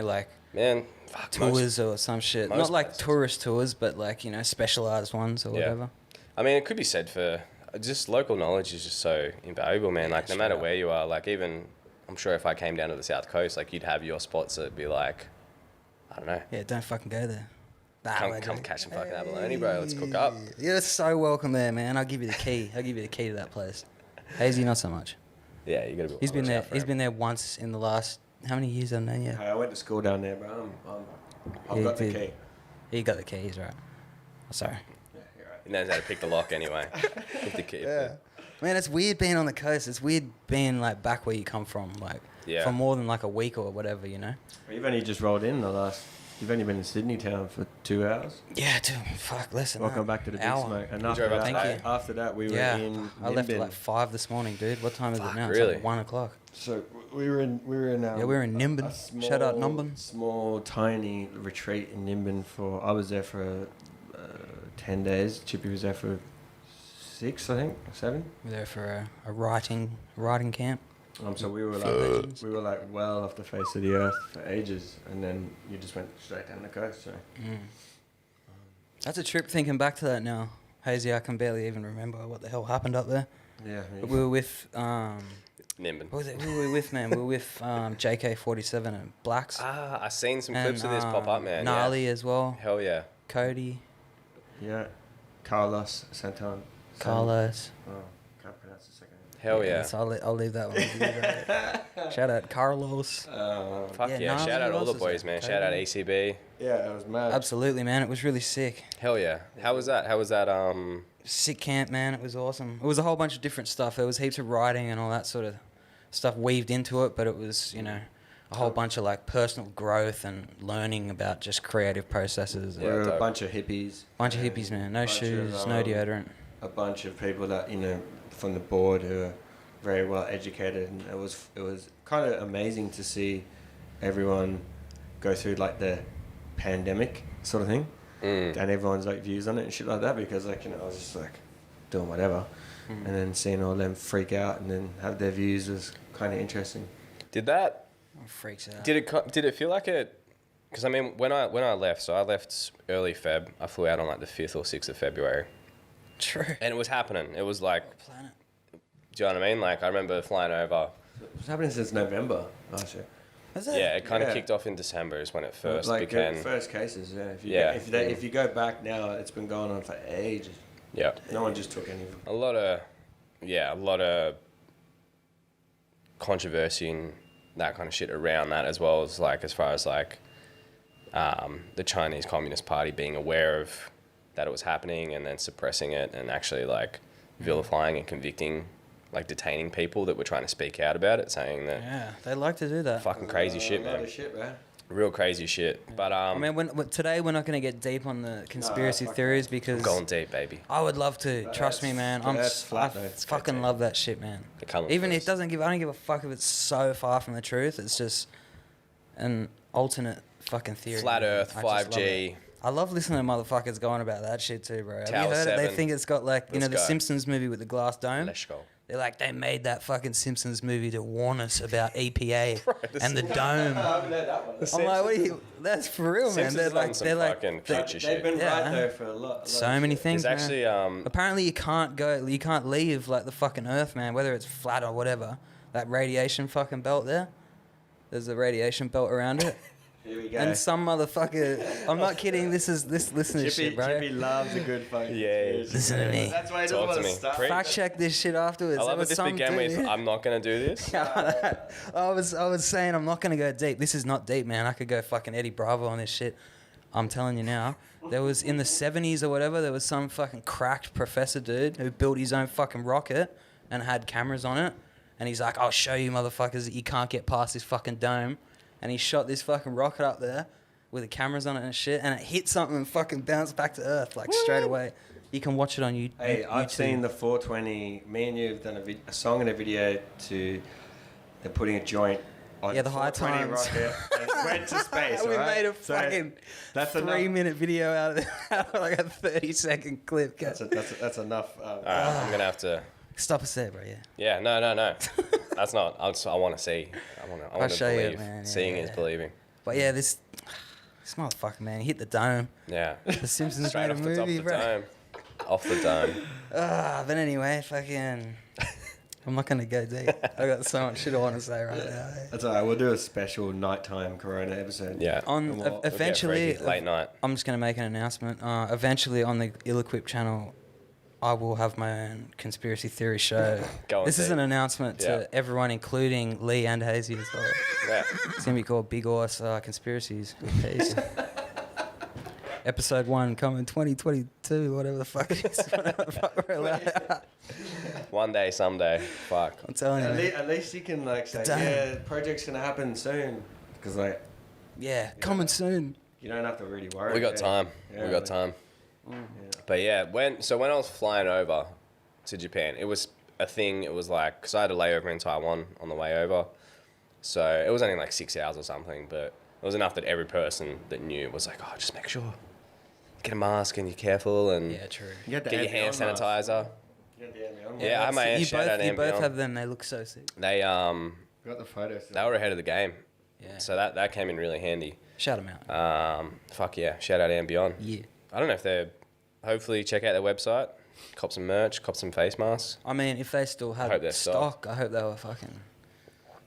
Speaker 4: like
Speaker 3: Man,
Speaker 4: tours or some shit.
Speaker 3: most
Speaker 4: Not like
Speaker 3: places.
Speaker 4: tourist tours, but like, specialized ones or
Speaker 3: Yeah.
Speaker 4: whatever.
Speaker 3: I mean, it could be said for just local knowledge is just so invaluable, man.
Speaker 4: Yeah,
Speaker 3: Like, no
Speaker 4: straight
Speaker 3: matter
Speaker 4: up.
Speaker 3: where you are, like, even I'm sure if I came down to the South Coast, like, you'd have your spots that'd be like, I don't know.
Speaker 4: Yeah, don't fucking go there.
Speaker 3: Come catch some fucking abalone, bro. Let's cook up.
Speaker 4: You're so welcome there, man. I'll give you the key. I'll give you the key to that place. Hazy, not so much.
Speaker 3: Yeah, you gotta be.
Speaker 4: He's been there. He's been there once in the last how many years? I don't know yet.
Speaker 5: Hey, I went to school down there, bro. I've got the key.
Speaker 4: He got the keys, right? Oh, sorry.
Speaker 5: Yeah, you're right.
Speaker 3: He knows how to pick the lock anyway. With the key.
Speaker 4: Yeah. Man, it's weird being on the coast. It's weird being like back where you come from, like for more than like a week or whatever, you know.
Speaker 5: Well, you've only just rolled in the last. You've only been in Sydney town for 2 hours.
Speaker 4: Yeah, dude. Fuck, listen.
Speaker 5: Welcome back to the Big Smoke. And after that, we were in.
Speaker 4: I left at like 5 this morning, dude. What time is it now?
Speaker 3: Really?
Speaker 4: It's like 1 o'clock.
Speaker 5: So we were in. We were in
Speaker 4: Nimbin. Shout out Nimbin.
Speaker 5: Small, tiny retreat in Nimbin I was there for 10 days. Chippy was there for 6, I think, 7.
Speaker 4: We were there for a writing camp.
Speaker 5: So we were like well off the face of the earth for ages, and then you just went straight down the coast. So.
Speaker 4: That's a trip thinking back to that now. Hazy, I can barely even remember what the hell happened up there.
Speaker 5: Yeah.
Speaker 4: But we were with
Speaker 3: Nimbin.
Speaker 4: what was it? Who were we with, man? We were with JK47 and Blacks.
Speaker 3: I seen some clips of this pop up, man.
Speaker 4: Gnarly as well.
Speaker 3: Hell yeah.
Speaker 4: Cody.
Speaker 5: Yeah. Carlos Santon.
Speaker 4: Carlos.
Speaker 5: Oh, can't pronounce the second name.
Speaker 3: Hell yeah.
Speaker 4: So I'll leave that one with you. Shout out Carlos.
Speaker 3: Fuck yeah.
Speaker 4: Gnarly,
Speaker 3: Shout out
Speaker 4: who
Speaker 3: all the
Speaker 4: else is
Speaker 3: boys,
Speaker 4: there?
Speaker 3: man. Shout out
Speaker 4: Cody.
Speaker 3: ECB.
Speaker 5: Yeah, it was mad.
Speaker 4: Absolutely, man. It was really sick.
Speaker 3: Hell yeah. How was that?
Speaker 4: Sick camp, man. It was awesome. It was a whole bunch of different stuff. There was heaps of writing and all that sort of stuff weaved into it, but it was, a whole bunch of like personal growth and learning about just creative processes.
Speaker 5: We were a bunch of hippies.
Speaker 4: Bunch of hippies, man. No shoes, no deodorant.
Speaker 5: A bunch of people that, from the board who are very well educated, and it was kind of amazing to see everyone go through like the pandemic sort of thing, and everyone's like views on it and shit like that, because I was just like doing whatever, and then seeing all them freak out and then have their views was kind of interesting.
Speaker 3: Did that?
Speaker 4: Freaks out.
Speaker 3: Did it feel like it? Because I mean, when I left, so I left early Feb. I flew out on like the 5th or 6th of February.
Speaker 4: True.
Speaker 3: And it was happening. It was like,
Speaker 4: Planet.
Speaker 3: do you know what I mean? Like I remember flying over.
Speaker 5: It's happening since November last year.
Speaker 4: Is it?
Speaker 3: Yeah, it kind of kicked off in December is when it first
Speaker 5: like
Speaker 3: began.
Speaker 5: First cases,
Speaker 3: Yeah.
Speaker 5: If you go back now, it's been going on for ages.
Speaker 3: Yeah.
Speaker 5: No one just took any.
Speaker 3: A lot of controversy and that kind of shit around that, as well as like as far as like the Chinese Communist Party being aware of that it was happening and then suppressing it and actually like vilifying and convicting, like detaining people that were trying to speak out about it, saying that
Speaker 4: they like to do that.
Speaker 3: fucking crazy shit,
Speaker 5: A lot
Speaker 3: man.
Speaker 5: of shit, man.
Speaker 3: Real crazy shit. But
Speaker 4: I mean, today we're not going to get deep on the conspiracy theories because
Speaker 3: going deep, baby.
Speaker 4: I would love to. Trust me, man. I fucking love that shit, man. Even if I don't give a fuck if it's so far from the truth. It's just an alternate fucking theory.
Speaker 3: Flat Earth,
Speaker 4: I just love
Speaker 3: 5G.
Speaker 4: it. I love listening to motherfuckers going about that shit too, bro. Have
Speaker 3: Tower
Speaker 4: you heard it? They
Speaker 3: 7.
Speaker 4: think it's got like
Speaker 3: Let's
Speaker 4: the
Speaker 3: go.
Speaker 4: Simpsons movie with the glass dome.
Speaker 3: Let's go.
Speaker 4: They're like, they made that fucking Simpsons movie to warn us about EPA and the dome. I'm like, what are you? That's for real, man.
Speaker 3: Simpsons
Speaker 4: They're like,
Speaker 3: fucking future shit.
Speaker 5: They've been
Speaker 4: Yeah.
Speaker 5: right there for a lot.
Speaker 4: so many things.
Speaker 3: There's
Speaker 4: man.
Speaker 3: actually
Speaker 4: Apparently, you can't leave like the fucking Earth, man. Whether it's flat or whatever, that radiation fucking belt there. There's a radiation belt around it.
Speaker 5: Here we go.
Speaker 4: And some motherfucker, I'm not kidding. Listen to this shit, bro.
Speaker 5: Chippy loves a good fucking.
Speaker 3: Yeah.
Speaker 4: Listen to me.
Speaker 5: That's why he
Speaker 3: Talk
Speaker 5: doesn't
Speaker 3: to
Speaker 5: want to
Speaker 3: me.
Speaker 5: start.
Speaker 4: Fact check this shit afterwards.
Speaker 3: I love
Speaker 4: There
Speaker 3: that
Speaker 4: was
Speaker 3: this
Speaker 4: some
Speaker 3: began with,
Speaker 4: dude-
Speaker 3: I'm not going to do this.
Speaker 4: I was saying I'm not gonna go deep. This is not deep, man. I could go fucking Eddie Bravo on this shit. I'm telling you now. There was in the 70s or whatever. There was some fucking cracked professor dude who built his own fucking rocket and had cameras on it. And he's like, I'll show you motherfuckers that you can't get past this fucking dome. And he shot this fucking rocket up there with the cameras on it and shit. And it hit something and fucking bounced back to Earth like straight away. You can watch it on YouTube.
Speaker 5: Hey, I've seen the 420. Me and you have done a song and a video to. They're putting a joint on
Speaker 4: the High
Speaker 5: 420
Speaker 4: Times.
Speaker 5: rocket and it went to space.
Speaker 4: We
Speaker 5: alright?
Speaker 4: made a
Speaker 5: So
Speaker 4: fucking
Speaker 5: that's
Speaker 4: 3-minute video out of it, like a 30-second clip.
Speaker 5: That's enough.
Speaker 3: All right, I'm going to have to...
Speaker 4: Stop us there, bro. Yeah.
Speaker 3: Yeah, no. That's not... I want to see. I want to
Speaker 4: show you,
Speaker 3: believe.
Speaker 4: man. Yeah,
Speaker 3: Seeing is
Speaker 4: yeah.
Speaker 3: believing.
Speaker 4: But yeah, this motherfucker, man, he hit the dome.
Speaker 3: Yeah.
Speaker 4: The Simpsons
Speaker 3: Straight
Speaker 4: made a
Speaker 3: off the top
Speaker 4: movie,
Speaker 3: of the
Speaker 4: bro.
Speaker 3: dome. Off the dome.
Speaker 4: But anyway, fucking. I'm not going to go deep. I got so much shit I want to say right now.
Speaker 5: That's alright. We'll do a special nighttime Corona episode.
Speaker 3: Yeah.
Speaker 4: Eventually,
Speaker 3: late night.
Speaker 4: I'm just going to make an announcement. Eventually, on the Ill-Equipped channel, I will have my own conspiracy theory show. This is an announcement to everyone, including Lee and Hazy as well.
Speaker 3: Yeah.
Speaker 4: It's going to be called Big Horse Conspiracies. Peace. Episode 1 coming 2022, whatever the fuck it is. Whatever the fuck we're allowed.
Speaker 3: One day, someday. Fuck.
Speaker 4: I'm telling you.
Speaker 5: At least you can like say, yeah, the project's gonna happen soon, because like,
Speaker 4: coming soon.
Speaker 5: you don't have to really worry.
Speaker 3: We got time.
Speaker 5: Yeah,
Speaker 3: We got time. But yeah, when I was flying over to Japan, it was a thing. It was like, because I had a layover in Taiwan on the way over, so it was only like 6 hours or something, but it was enough that every person that knew was like, oh, just make sure get a mask and you're careful and
Speaker 4: True.
Speaker 3: get your hand sanitizer.
Speaker 5: Yeah,
Speaker 3: I had my shout out
Speaker 4: You both
Speaker 3: Ambion.
Speaker 4: have them. They look so sick.
Speaker 3: They
Speaker 5: got the photos.
Speaker 3: they were ahead of the game,
Speaker 4: Yeah.
Speaker 3: so that came in really handy.
Speaker 4: Shout them out.
Speaker 3: Fuck yeah, shout out Ambion.
Speaker 4: Yeah.
Speaker 3: I don't know if they're. Hopefully, check out their website, cop some merch, cop some face masks.
Speaker 4: I mean, if they still
Speaker 3: hope
Speaker 4: had
Speaker 3: they're
Speaker 4: stock, I hope they were fucking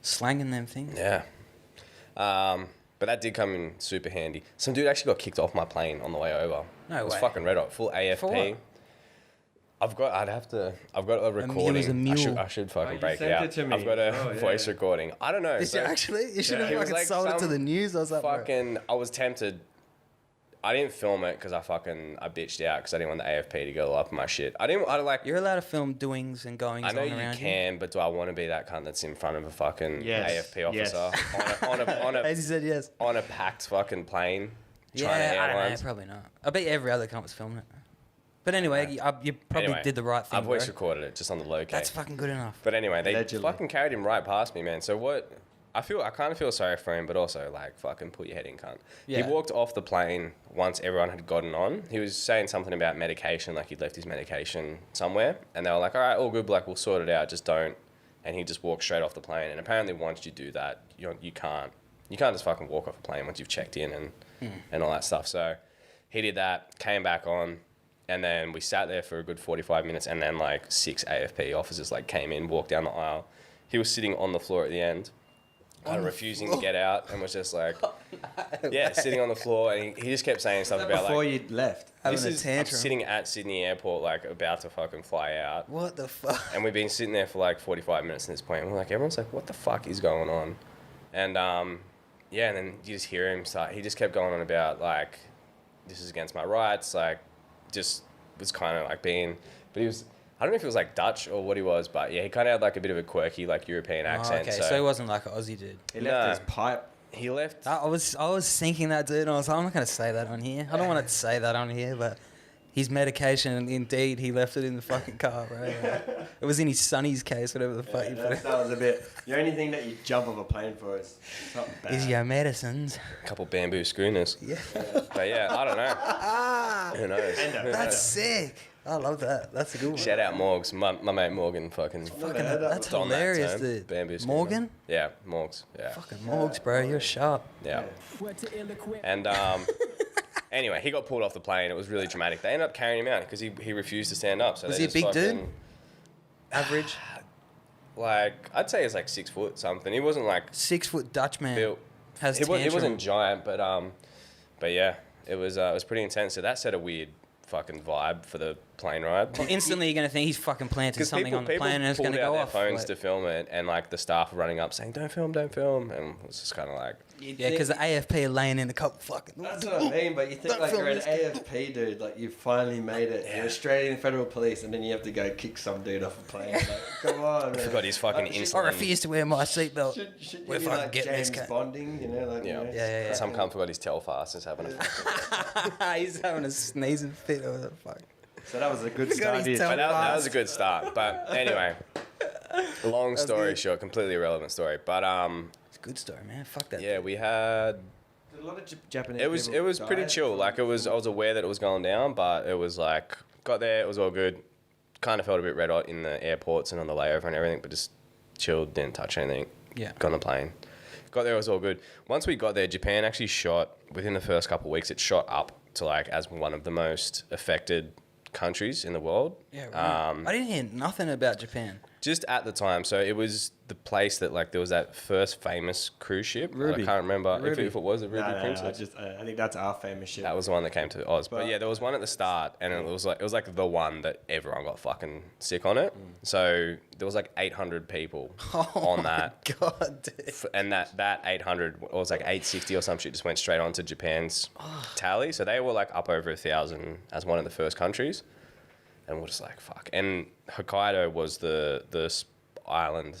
Speaker 4: slanging them things.
Speaker 3: Yeah. But that did come in super handy. Some dude actually got kicked off my plane on the way over.
Speaker 4: No
Speaker 3: It was
Speaker 4: way.
Speaker 3: fucking red hot, full AFP.
Speaker 4: For what?
Speaker 3: I've got a recording.
Speaker 4: was a mule.
Speaker 3: I should fucking
Speaker 5: you
Speaker 3: break it
Speaker 5: sent
Speaker 3: out.
Speaker 5: it to me.
Speaker 3: I've got a
Speaker 5: Oh, yeah.
Speaker 3: voice recording. I don't know.
Speaker 4: Did you actually? You should have
Speaker 3: It was
Speaker 4: fucking
Speaker 3: like
Speaker 4: sold it to
Speaker 3: some
Speaker 4: the news or something.
Speaker 3: fucking, I was tempted. I didn't film it because I bitched out because I didn't want the AFP to go up my shit. I like.
Speaker 4: You're allowed to film doings and goings
Speaker 3: I know
Speaker 4: on
Speaker 3: you
Speaker 4: around
Speaker 3: can, but do I want to be that cunt that's in front of a fucking
Speaker 5: Yes.
Speaker 3: AFP officer
Speaker 4: As he said, yes.
Speaker 3: on a packed fucking plane?
Speaker 4: Yeah,
Speaker 3: trying to
Speaker 4: I don't know.
Speaker 3: airlines?
Speaker 4: Probably not. I bet every other cunt was filming it. But anyway, you probably
Speaker 3: Anyway,
Speaker 4: did the right thing.
Speaker 3: I voice
Speaker 4: bro.
Speaker 3: recorded it just on the low key.
Speaker 4: That's fucking good enough.
Speaker 3: But anyway, they
Speaker 5: Allegedly.
Speaker 3: fucking carried him right past me, man. So what? I kind of feel sorry for him, but also like fucking put your head in, cunt.
Speaker 4: Yeah.
Speaker 3: He walked off the plane once everyone had gotten on. He was saying something about medication, like he'd left his medication somewhere, and they were like, "All right, all good, but like we'll sort it out. Just don't." And he just walked straight off the plane. And apparently, once you do that, you can't just fucking walk off a plane once you've checked in and all that stuff. So he did that, came back on. And then we sat there for a good 45 minutes, and then like 6 AFP officers like came in, walked down the aisle. He was sitting on the floor at the end, kind of refusing to get out, and was just like, sitting on the floor, and he just kept saying stuff about
Speaker 5: Before
Speaker 3: like,
Speaker 5: you left.
Speaker 4: Having
Speaker 3: this
Speaker 4: a
Speaker 3: is I'm
Speaker 4: tantrum.
Speaker 3: sitting at Sydney Airport, like about to fucking fly out,
Speaker 4: What the fuck?
Speaker 3: and we've been sitting there for like 45 minutes at this point, and we're like, everyone's like, what the fuck is going on? And and then you just hear him start. He just kept going on about like, this is against my rights, like. Just was kind of like being, but he was, I don't know if he was like Dutch or what he was, but yeah, he kind of had like a bit of a quirky like European accent.
Speaker 4: Okay, so he wasn't like an Aussie dude.
Speaker 5: He left his pipe.
Speaker 3: He left.
Speaker 4: I was thinking that dude, and I was like, I'm not going to say that on here. I don't want to say that on here, but his medication, indeed, he left it in the fucking car, bro. It was in his sonny's case, whatever the fuck you put it.
Speaker 5: That was a bit. The only thing that you jump off a plane for is something bad.
Speaker 4: Is your medicines.
Speaker 3: A couple bamboo schooners.
Speaker 4: Yeah.
Speaker 3: But yeah, I don't know. Who knows? Who
Speaker 4: That's
Speaker 3: knows?
Speaker 4: sick. I love that. That's a good one.
Speaker 3: Shout out Morgs. My mate Morgan fucking.
Speaker 4: That's
Speaker 3: donned that
Speaker 4: hilarious,
Speaker 3: term.
Speaker 4: dude.
Speaker 3: Bamboo schooner.
Speaker 4: Morgan?
Speaker 3: Yeah, Morgs. Yeah.
Speaker 4: Fucking Morgs, bro. You're sharp.
Speaker 3: Yeah. And anyway, he got pulled off the plane. It was really dramatic. They ended up carrying him out because he refused to stand up. So
Speaker 4: Was
Speaker 3: they
Speaker 4: he a
Speaker 3: just
Speaker 4: big dude?
Speaker 3: fucking-
Speaker 4: Average.
Speaker 3: Like, I'd say he's like 6 foot something. He wasn't like
Speaker 4: 6 foot Dutch man.
Speaker 3: built.
Speaker 4: Has
Speaker 3: He
Speaker 4: tantrum.
Speaker 3: wasn't giant, but yeah, it was pretty intense. So that set a weird fucking vibe for the plane ride.
Speaker 4: Well, instantly you're going to think he's fucking planted
Speaker 3: Because
Speaker 4: something on the plane and it's going to
Speaker 3: out
Speaker 4: go
Speaker 3: their
Speaker 4: off.
Speaker 3: phones
Speaker 4: like-
Speaker 3: to film it, and like the staff were running up saying, "Don't film, don't film," and it was just kind of like,
Speaker 4: Yeah, because the AFP are laying in a couple fucking...
Speaker 5: That's what I mean, but you think
Speaker 4: Don't
Speaker 5: like
Speaker 4: film
Speaker 5: you're an
Speaker 4: this guy.
Speaker 5: AFP dude, like you finally made it. You're Australian Federal Police, and then you have to go kick some dude off a plane. Like, come on, man.
Speaker 3: forgot his fucking
Speaker 5: Like,
Speaker 3: insulin.
Speaker 4: I refuse to wear my seatbelt.
Speaker 5: Should
Speaker 4: We're
Speaker 5: you be
Speaker 4: fucking
Speaker 5: like
Speaker 4: getting this
Speaker 5: James
Speaker 4: cat.
Speaker 5: Bonding, you know? Like,
Speaker 3: yeah,
Speaker 5: you know?
Speaker 4: Yeah.
Speaker 3: Some cunt forgot his Telfast is having a.
Speaker 4: He's having a sneezing fit or the fuck.
Speaker 5: So that was a good
Speaker 4: Forgot
Speaker 5: start.
Speaker 4: his
Speaker 5: dude.
Speaker 4: tel-
Speaker 3: But that was a good start. But anyway, long story
Speaker 4: good.
Speaker 3: short, completely irrelevant story. But
Speaker 4: It's a good story, man. Fuck that.
Speaker 3: yeah, we had.
Speaker 5: A lot of Japanese.
Speaker 3: It was
Speaker 5: people
Speaker 3: pretty
Speaker 5: died
Speaker 3: chill.
Speaker 5: from-
Speaker 3: Like I was aware that it was going down, but it was like got there, it was all good. Kind of felt a bit red hot in the airports and on the layover and everything, but just chilled, didn't touch anything.
Speaker 4: Yeah.
Speaker 3: Got on the plane. Got there, it was all good. Once we got there, Japan actually shot within the first couple of weeks. It shot up to like as one of the most affected countries in the world
Speaker 4: Yeah, right. I didn't hear nothing about Japan.
Speaker 3: Just at the time. So it was the place that, like, there was that first famous cruise ship.
Speaker 5: Ruby.
Speaker 3: I can't remember if it was a Ruby
Speaker 5: No,
Speaker 3: Princess.
Speaker 5: I think that's our famous ship.
Speaker 3: That was the one that came to Oz. But yeah, there was one at the start, and it was like the one that everyone got fucking sick on it. So there was like 800 people on that.
Speaker 4: God, dude.
Speaker 3: And that 800 was like 860 or some shit just went straight on to Japan's tally. So they were like up over 1,000 as one of the first countries. And we're just like, fuck. And Hokkaido was the island.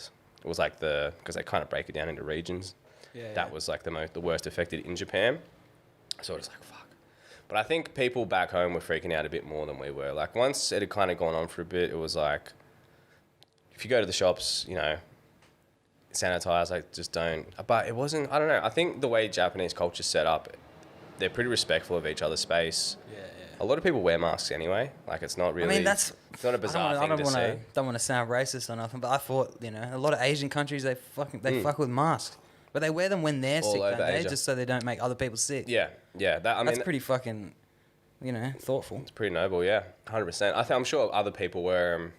Speaker 3: It was like because they kind of break it down into regions.
Speaker 4: Yeah,
Speaker 3: that was like the worst affected in Japan. So it was like, fuck. But I think people back home were freaking out a bit more than we were. Like, once it had kind of gone on for a bit, it was like, if you go to the shops, you know, sanitize, like, just don't. But it wasn't, I don't know. I think the way Japanese culture's set up, they're pretty respectful of each other's space.
Speaker 4: Yeah.
Speaker 3: A lot of people wear masks anyway. Like, it's not really.
Speaker 4: I mean, it's
Speaker 3: not a bizarre thing to see.
Speaker 4: Don't want to sound racist or nothing, but I thought, you know, a lot of Asian countries, they fuck with masks. But they wear them when they're
Speaker 3: All
Speaker 4: sick,
Speaker 3: over
Speaker 4: don't they?
Speaker 3: Asia.
Speaker 4: Just so they don't make other people sick.
Speaker 3: Yeah.
Speaker 4: That's pretty fucking, you know, thoughtful.
Speaker 3: It's pretty noble, yeah. 100%. I'm sure other people wear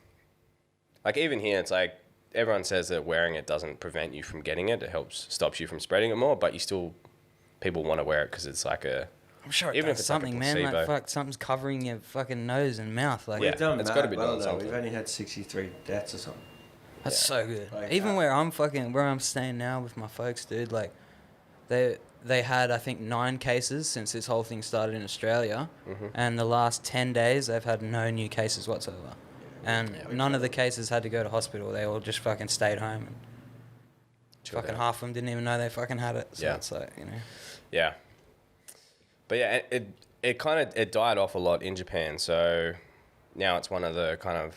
Speaker 3: like, even here, it's like, everyone says that wearing it doesn't prevent you from getting it. It stops you from spreading it more, but people want to wear it because it's like
Speaker 4: I'm sure
Speaker 3: even
Speaker 4: it
Speaker 3: if
Speaker 4: does
Speaker 3: it's like a
Speaker 4: something, man. Like,
Speaker 3: placebo.
Speaker 4: fuck, something's covering your fucking nose and mouth. Like,
Speaker 3: Yeah.
Speaker 5: We've done
Speaker 3: It's gotta be
Speaker 5: well,
Speaker 3: doing
Speaker 5: though.
Speaker 3: something.
Speaker 5: We've only had 63 deaths or something.
Speaker 4: that's so good.
Speaker 5: Like,
Speaker 4: Even where I'm staying now with my folks, dude, like, they had, I think, 9 cases since this whole thing started in Australia. And the last 10 days, they've had no new cases whatsoever. And none of the cases had to go to hospital. They all just fucking stayed home. And fucking half of them didn't even know they fucking had it. So it's like, you know.
Speaker 3: Yeah. But yeah, it died off a lot in Japan. So now it's one of the kind of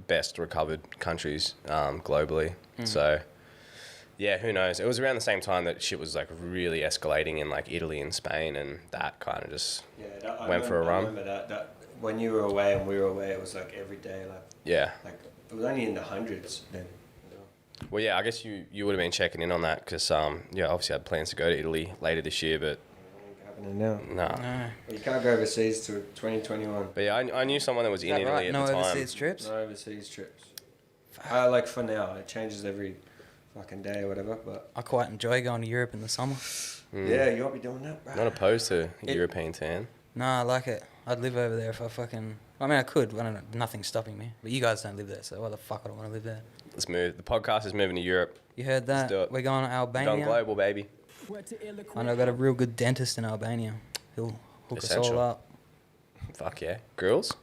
Speaker 3: best recovered countries globally. So yeah, who knows? It was around the same time that shit was like really escalating in like Italy and Spain, and that kind of just went for a run.
Speaker 5: I remember that when you were away and we were away, it was like every day, like it was only in the hundreds then.
Speaker 3: Well, yeah, I guess you would have been checking in on that because obviously I had plans to go to Italy later this year, but
Speaker 5: happening now.
Speaker 3: no.
Speaker 5: You can't go overseas to 2021.
Speaker 3: But yeah, I knew someone that was in Italy
Speaker 4: Right?
Speaker 3: at
Speaker 4: No
Speaker 3: the time.
Speaker 4: overseas trips?
Speaker 5: No overseas trips. Like for now, it changes every fucking day or whatever. But
Speaker 4: I quite enjoy going to Europe in the summer.
Speaker 5: yeah, you won't be doing that, bro.
Speaker 3: Not opposed to a European tan.
Speaker 4: Nah, I like it. I'd live over there if I fucking... I mean, I could. I don't know. Nothing's stopping me. But you guys don't live there, so why the fuck I don't want to live there?
Speaker 3: Let's move. The podcast is moving to Europe.
Speaker 4: You heard that?
Speaker 3: Let's do it.
Speaker 4: We're going to Albania.
Speaker 3: Gone global, baby.
Speaker 4: I know I got a real good dentist in Albania. He'll hook us all
Speaker 3: Essential.
Speaker 4: up.
Speaker 3: Fuck yeah. Girls?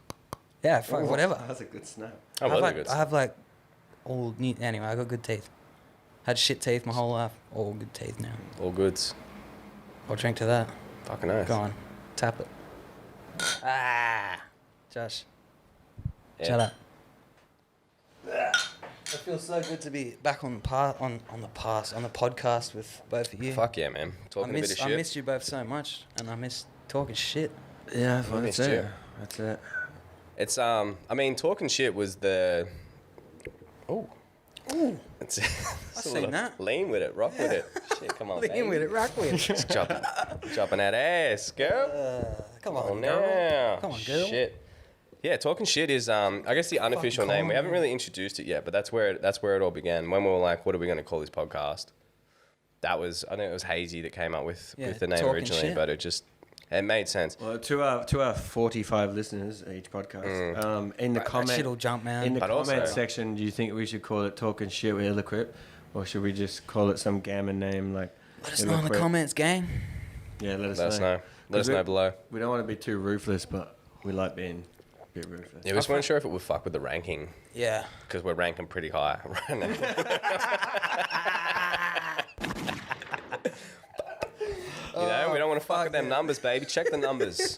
Speaker 4: Yeah, fuck, whatever.
Speaker 5: That's a good snap.
Speaker 3: I love it.
Speaker 4: I have like all new... Anyway, I got good teeth. Had shit teeth my whole life. All good teeth now.
Speaker 3: All goods.
Speaker 4: I'll drink to that.
Speaker 3: Fucking nice.
Speaker 4: Go on. Tap it. Josh.
Speaker 3: Yeah.
Speaker 4: Shut up. It feels so good to be back on the podcast with both of you.
Speaker 3: Fuck yeah, man. Talking a bit of shit.
Speaker 4: I missed you both so much, and I miss talking shit.
Speaker 5: Yeah,
Speaker 3: I
Speaker 5: that's
Speaker 3: missed
Speaker 5: it.
Speaker 3: you.
Speaker 5: That's it.
Speaker 3: It's I mean, talking shit was the. Oh.
Speaker 4: Ooh,
Speaker 3: It's
Speaker 4: I seen that.
Speaker 3: Lean with it, rock with it. Shit, come on, baby.
Speaker 4: lean with it, rock with it.
Speaker 3: Just dropping that ass, girl.
Speaker 4: Come on,
Speaker 3: now.
Speaker 4: girl. Come on, girl.
Speaker 3: Shit. Yeah, talking shit is I guess the unofficial name. We haven't really introduced it yet, but that's where it all began. When we were like, what are we going to call this podcast? That was, I think it was Hazy that came up with the name
Speaker 4: talking
Speaker 3: originally,
Speaker 4: shit.
Speaker 3: but it made sense.
Speaker 5: Well, to our 45 listeners each podcast, in the comment,
Speaker 4: That shit'll jump, man.
Speaker 5: in the
Speaker 3: But
Speaker 5: comment
Speaker 3: also-
Speaker 5: section, do you think we should call it Talking Shit with Illeqwip, or should we just call it some gammon name like?
Speaker 4: Let us know in the
Speaker 5: Illeqwip?
Speaker 4: comments, gang.
Speaker 5: Yeah, let us
Speaker 3: Let us know. Let us know below.
Speaker 5: We don't want to be too ruthless, but we like being a bit ruthless.
Speaker 3: Yeah, we just weren't sure if it would fuck with the ranking
Speaker 4: Yeah.
Speaker 3: because we're ranking pretty high right now. We don't want to fuck with them numbers, baby. Check the numbers.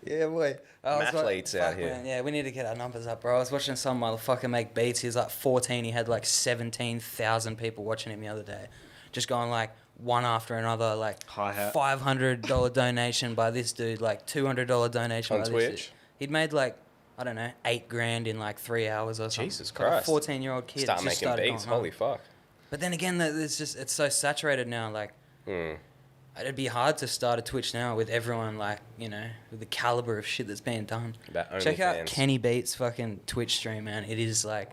Speaker 4: Yeah, boy.
Speaker 3: Mathletes out here.
Speaker 4: Man. Yeah, we need to get our numbers up, bro. I was watching some motherfucker make beats. He was like 14. He had like 17,000 people watching him the other day. Just going like one after another, like
Speaker 5: Hi-hat.
Speaker 4: $500 donation by this dude, like $200 donation
Speaker 3: On
Speaker 4: by this
Speaker 3: Twitch?
Speaker 4: dude. He'd made like, I don't know, $8,000 in like 3 hours or something.
Speaker 3: Jesus
Speaker 4: Like
Speaker 3: Christ.
Speaker 4: a 14-year-old kid.
Speaker 3: Start
Speaker 4: just
Speaker 3: making
Speaker 4: started
Speaker 3: beats.
Speaker 4: going
Speaker 3: Holy
Speaker 4: hard.
Speaker 3: fuck.
Speaker 4: But then again, it's so saturated now. Like, It'd be hard to start a Twitch now with everyone like, you know, with the caliber of shit that's being done. Check out
Speaker 3: OnlyFans.
Speaker 4: Kenny Beats' fucking Twitch stream, man. It is like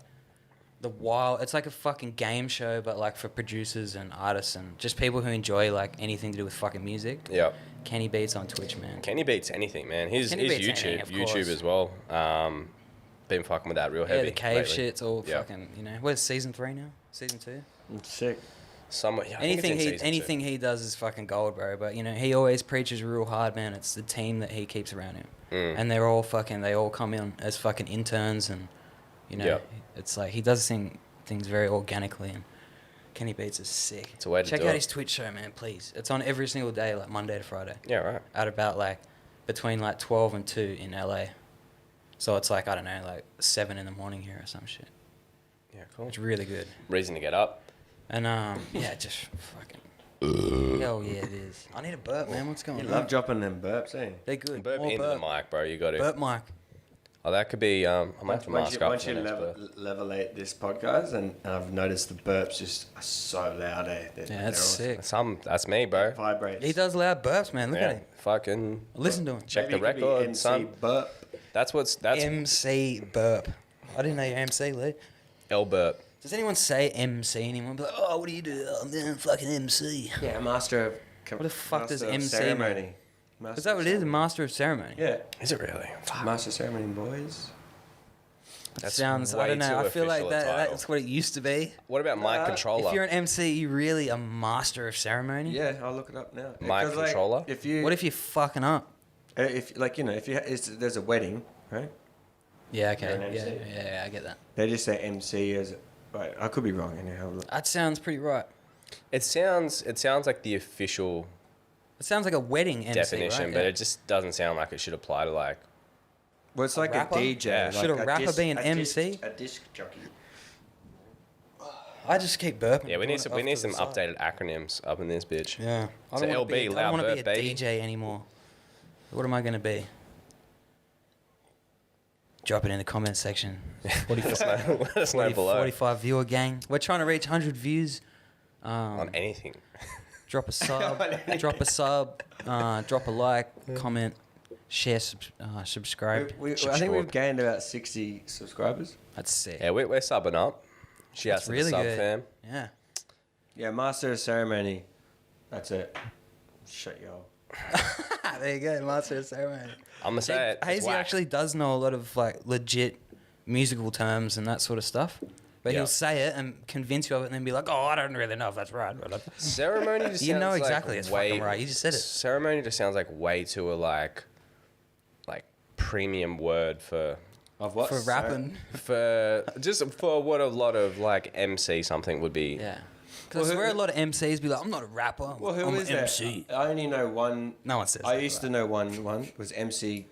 Speaker 4: it's like a fucking game show, but like for producers and artists and just people who enjoy like anything to do with fucking music.
Speaker 3: Yep.
Speaker 4: Kenny Beats on Twitch, man.
Speaker 3: Kenny beats anything, man. He's
Speaker 4: Kenny beats
Speaker 3: YouTube,
Speaker 4: anything, of course.
Speaker 3: YouTube as well. Been fucking with that real heavy.
Speaker 4: Yeah, the cave
Speaker 3: lately.
Speaker 4: shit's all
Speaker 3: Yep.
Speaker 4: fucking, you know. What is season 3 now? Season 2?
Speaker 5: Sick.
Speaker 3: Somewhat, yeah, I think it's in season 2.
Speaker 4: Anything he does is fucking gold, bro. But you know, he always preaches real hard, man. It's the team that he keeps around him, and they all come in as fucking interns, and you know,
Speaker 3: Yep.
Speaker 4: it's like he does things very organically. And Kenny Beats is sick.
Speaker 3: It's a way to
Speaker 4: check
Speaker 3: do
Speaker 4: out
Speaker 3: it.
Speaker 4: his Twitch show, man. Please, it's on every single day, like Monday to Friday.
Speaker 3: Yeah, right.
Speaker 4: At about like between like 12 and 2 in LA. So it's like I don't know, like 7 in the morning here or some shit.
Speaker 3: Yeah, cool.
Speaker 4: It's really good.
Speaker 3: Reason to get up.
Speaker 4: And yeah, just fucking. Hell yeah, it is. I need a burp, man. What's going
Speaker 5: You
Speaker 4: on?
Speaker 5: love dropping them burps, eh?
Speaker 4: They're good.
Speaker 3: Burp
Speaker 4: More
Speaker 3: into
Speaker 4: burp.
Speaker 3: the mic, bro. You got to.
Speaker 4: Burp mic.
Speaker 3: Oh, that could be. I might have to mask up
Speaker 5: Once
Speaker 3: for
Speaker 5: you
Speaker 3: the next burp.
Speaker 5: levelate this podcast, and I've noticed the burps just are so loud, eh?
Speaker 4: Yeah, that's sick.
Speaker 3: That's me, bro.
Speaker 5: Vibrates.
Speaker 4: He does loud burps, man. Look
Speaker 3: Yeah,
Speaker 4: at him.
Speaker 3: fucking
Speaker 4: Listen to him.
Speaker 3: check
Speaker 5: Maybe
Speaker 3: the
Speaker 5: it could be
Speaker 3: record,
Speaker 5: MC
Speaker 3: son.
Speaker 5: burp.
Speaker 3: That's
Speaker 4: MC burp. I didn't know you're MC, Lee.
Speaker 3: L burp.
Speaker 4: Does anyone say MC anymore? Be like, oh, what do you do? I'm doing fucking MC.
Speaker 5: Yeah, master of.
Speaker 4: What the fuck does
Speaker 5: master of
Speaker 4: MC
Speaker 5: ceremony?
Speaker 4: mean?
Speaker 5: Master
Speaker 4: Is that
Speaker 5: of
Speaker 4: what it is? A
Speaker 5: ceremony.
Speaker 4: master of ceremony?
Speaker 5: Yeah,
Speaker 3: Is it really? Fuck.
Speaker 5: master of ceremony, boys.
Speaker 3: That's
Speaker 4: Sounds, I
Speaker 3: way
Speaker 4: don't know.
Speaker 3: too
Speaker 4: I feel like
Speaker 3: official a title.
Speaker 4: that's what it used to be.
Speaker 3: What about mic controller?
Speaker 4: If you're an MC, you really a master of ceremony?
Speaker 5: Yeah, I'll look it up now.
Speaker 3: Mic
Speaker 5: 'Cause, like,
Speaker 3: controller?
Speaker 5: if you,
Speaker 4: What if you're fucking up?
Speaker 5: if like you know, if you there's a wedding, right?
Speaker 4: Yeah, okay.
Speaker 5: You're an
Speaker 4: Yeah,
Speaker 5: MC.
Speaker 4: yeah, I get that.
Speaker 5: They just say MC as. Right, I could be wrong. Anyhow, look.
Speaker 4: That sounds pretty right.
Speaker 3: It sounds like the official
Speaker 4: It sounds like a wedding MC,
Speaker 3: definition,
Speaker 4: right?
Speaker 3: but
Speaker 4: Yeah.
Speaker 3: it just doesn't sound like it should apply to like.
Speaker 5: Well, it's like
Speaker 4: rapper?
Speaker 5: a DJ.
Speaker 3: Yeah.
Speaker 5: Like
Speaker 4: Should a rapper be an
Speaker 5: a
Speaker 4: MC?
Speaker 5: A disc jockey.
Speaker 4: I just keep burping.
Speaker 3: Yeah, we need
Speaker 4: doing it
Speaker 3: some
Speaker 4: off to the side.
Speaker 3: updated acroconyms up in this bitch.
Speaker 4: Yeah. I
Speaker 3: So
Speaker 4: don't want to
Speaker 3: LB,
Speaker 4: be, I
Speaker 3: loud
Speaker 4: don't wanna
Speaker 3: burp,
Speaker 4: be a
Speaker 3: baby.
Speaker 4: DJ anymore. What am I going to be? Drop it in the comment section.
Speaker 3: Let us know below
Speaker 4: 45 viewer gang. We're trying to reach 100 views.
Speaker 3: on anything.
Speaker 4: Drop a sub. Drop a like, comment, share, subscribe.
Speaker 5: I think we've gained about 60 subscribers.
Speaker 4: That's sick.
Speaker 3: Yeah, we're subbing up. Shouts to
Speaker 4: really
Speaker 3: the sub
Speaker 4: good.
Speaker 3: fam.
Speaker 4: Yeah.
Speaker 5: Yeah, master of ceremony. That's it. Shut you up.
Speaker 4: There you go, master of ceremony.
Speaker 3: I'm gonna say it. it's
Speaker 4: Hazy
Speaker 3: whack.
Speaker 4: actually does know a lot of like legit musical terms and that sort of stuff. But
Speaker 3: Yeah.
Speaker 4: he'll say it and convince you of it and then be like, oh, I don't really know if that's right.
Speaker 3: Ceremony just
Speaker 4: You know
Speaker 3: sounds
Speaker 4: exactly
Speaker 3: like
Speaker 4: it's
Speaker 3: way,
Speaker 4: fucking right. You just said it.
Speaker 3: Ceremony just sounds like way too like premium word for
Speaker 5: Of what?
Speaker 4: For rapping.
Speaker 3: for what a lot of like MC something would be.
Speaker 4: Yeah. Because
Speaker 5: Well,
Speaker 4: where a lot of MCs be like, I'm not a rapper.
Speaker 5: Well, who
Speaker 4: I'm
Speaker 5: is
Speaker 4: an
Speaker 5: that?
Speaker 4: MC.
Speaker 5: I only know one.
Speaker 4: No one says
Speaker 5: I
Speaker 4: that,
Speaker 5: used to know one was MC,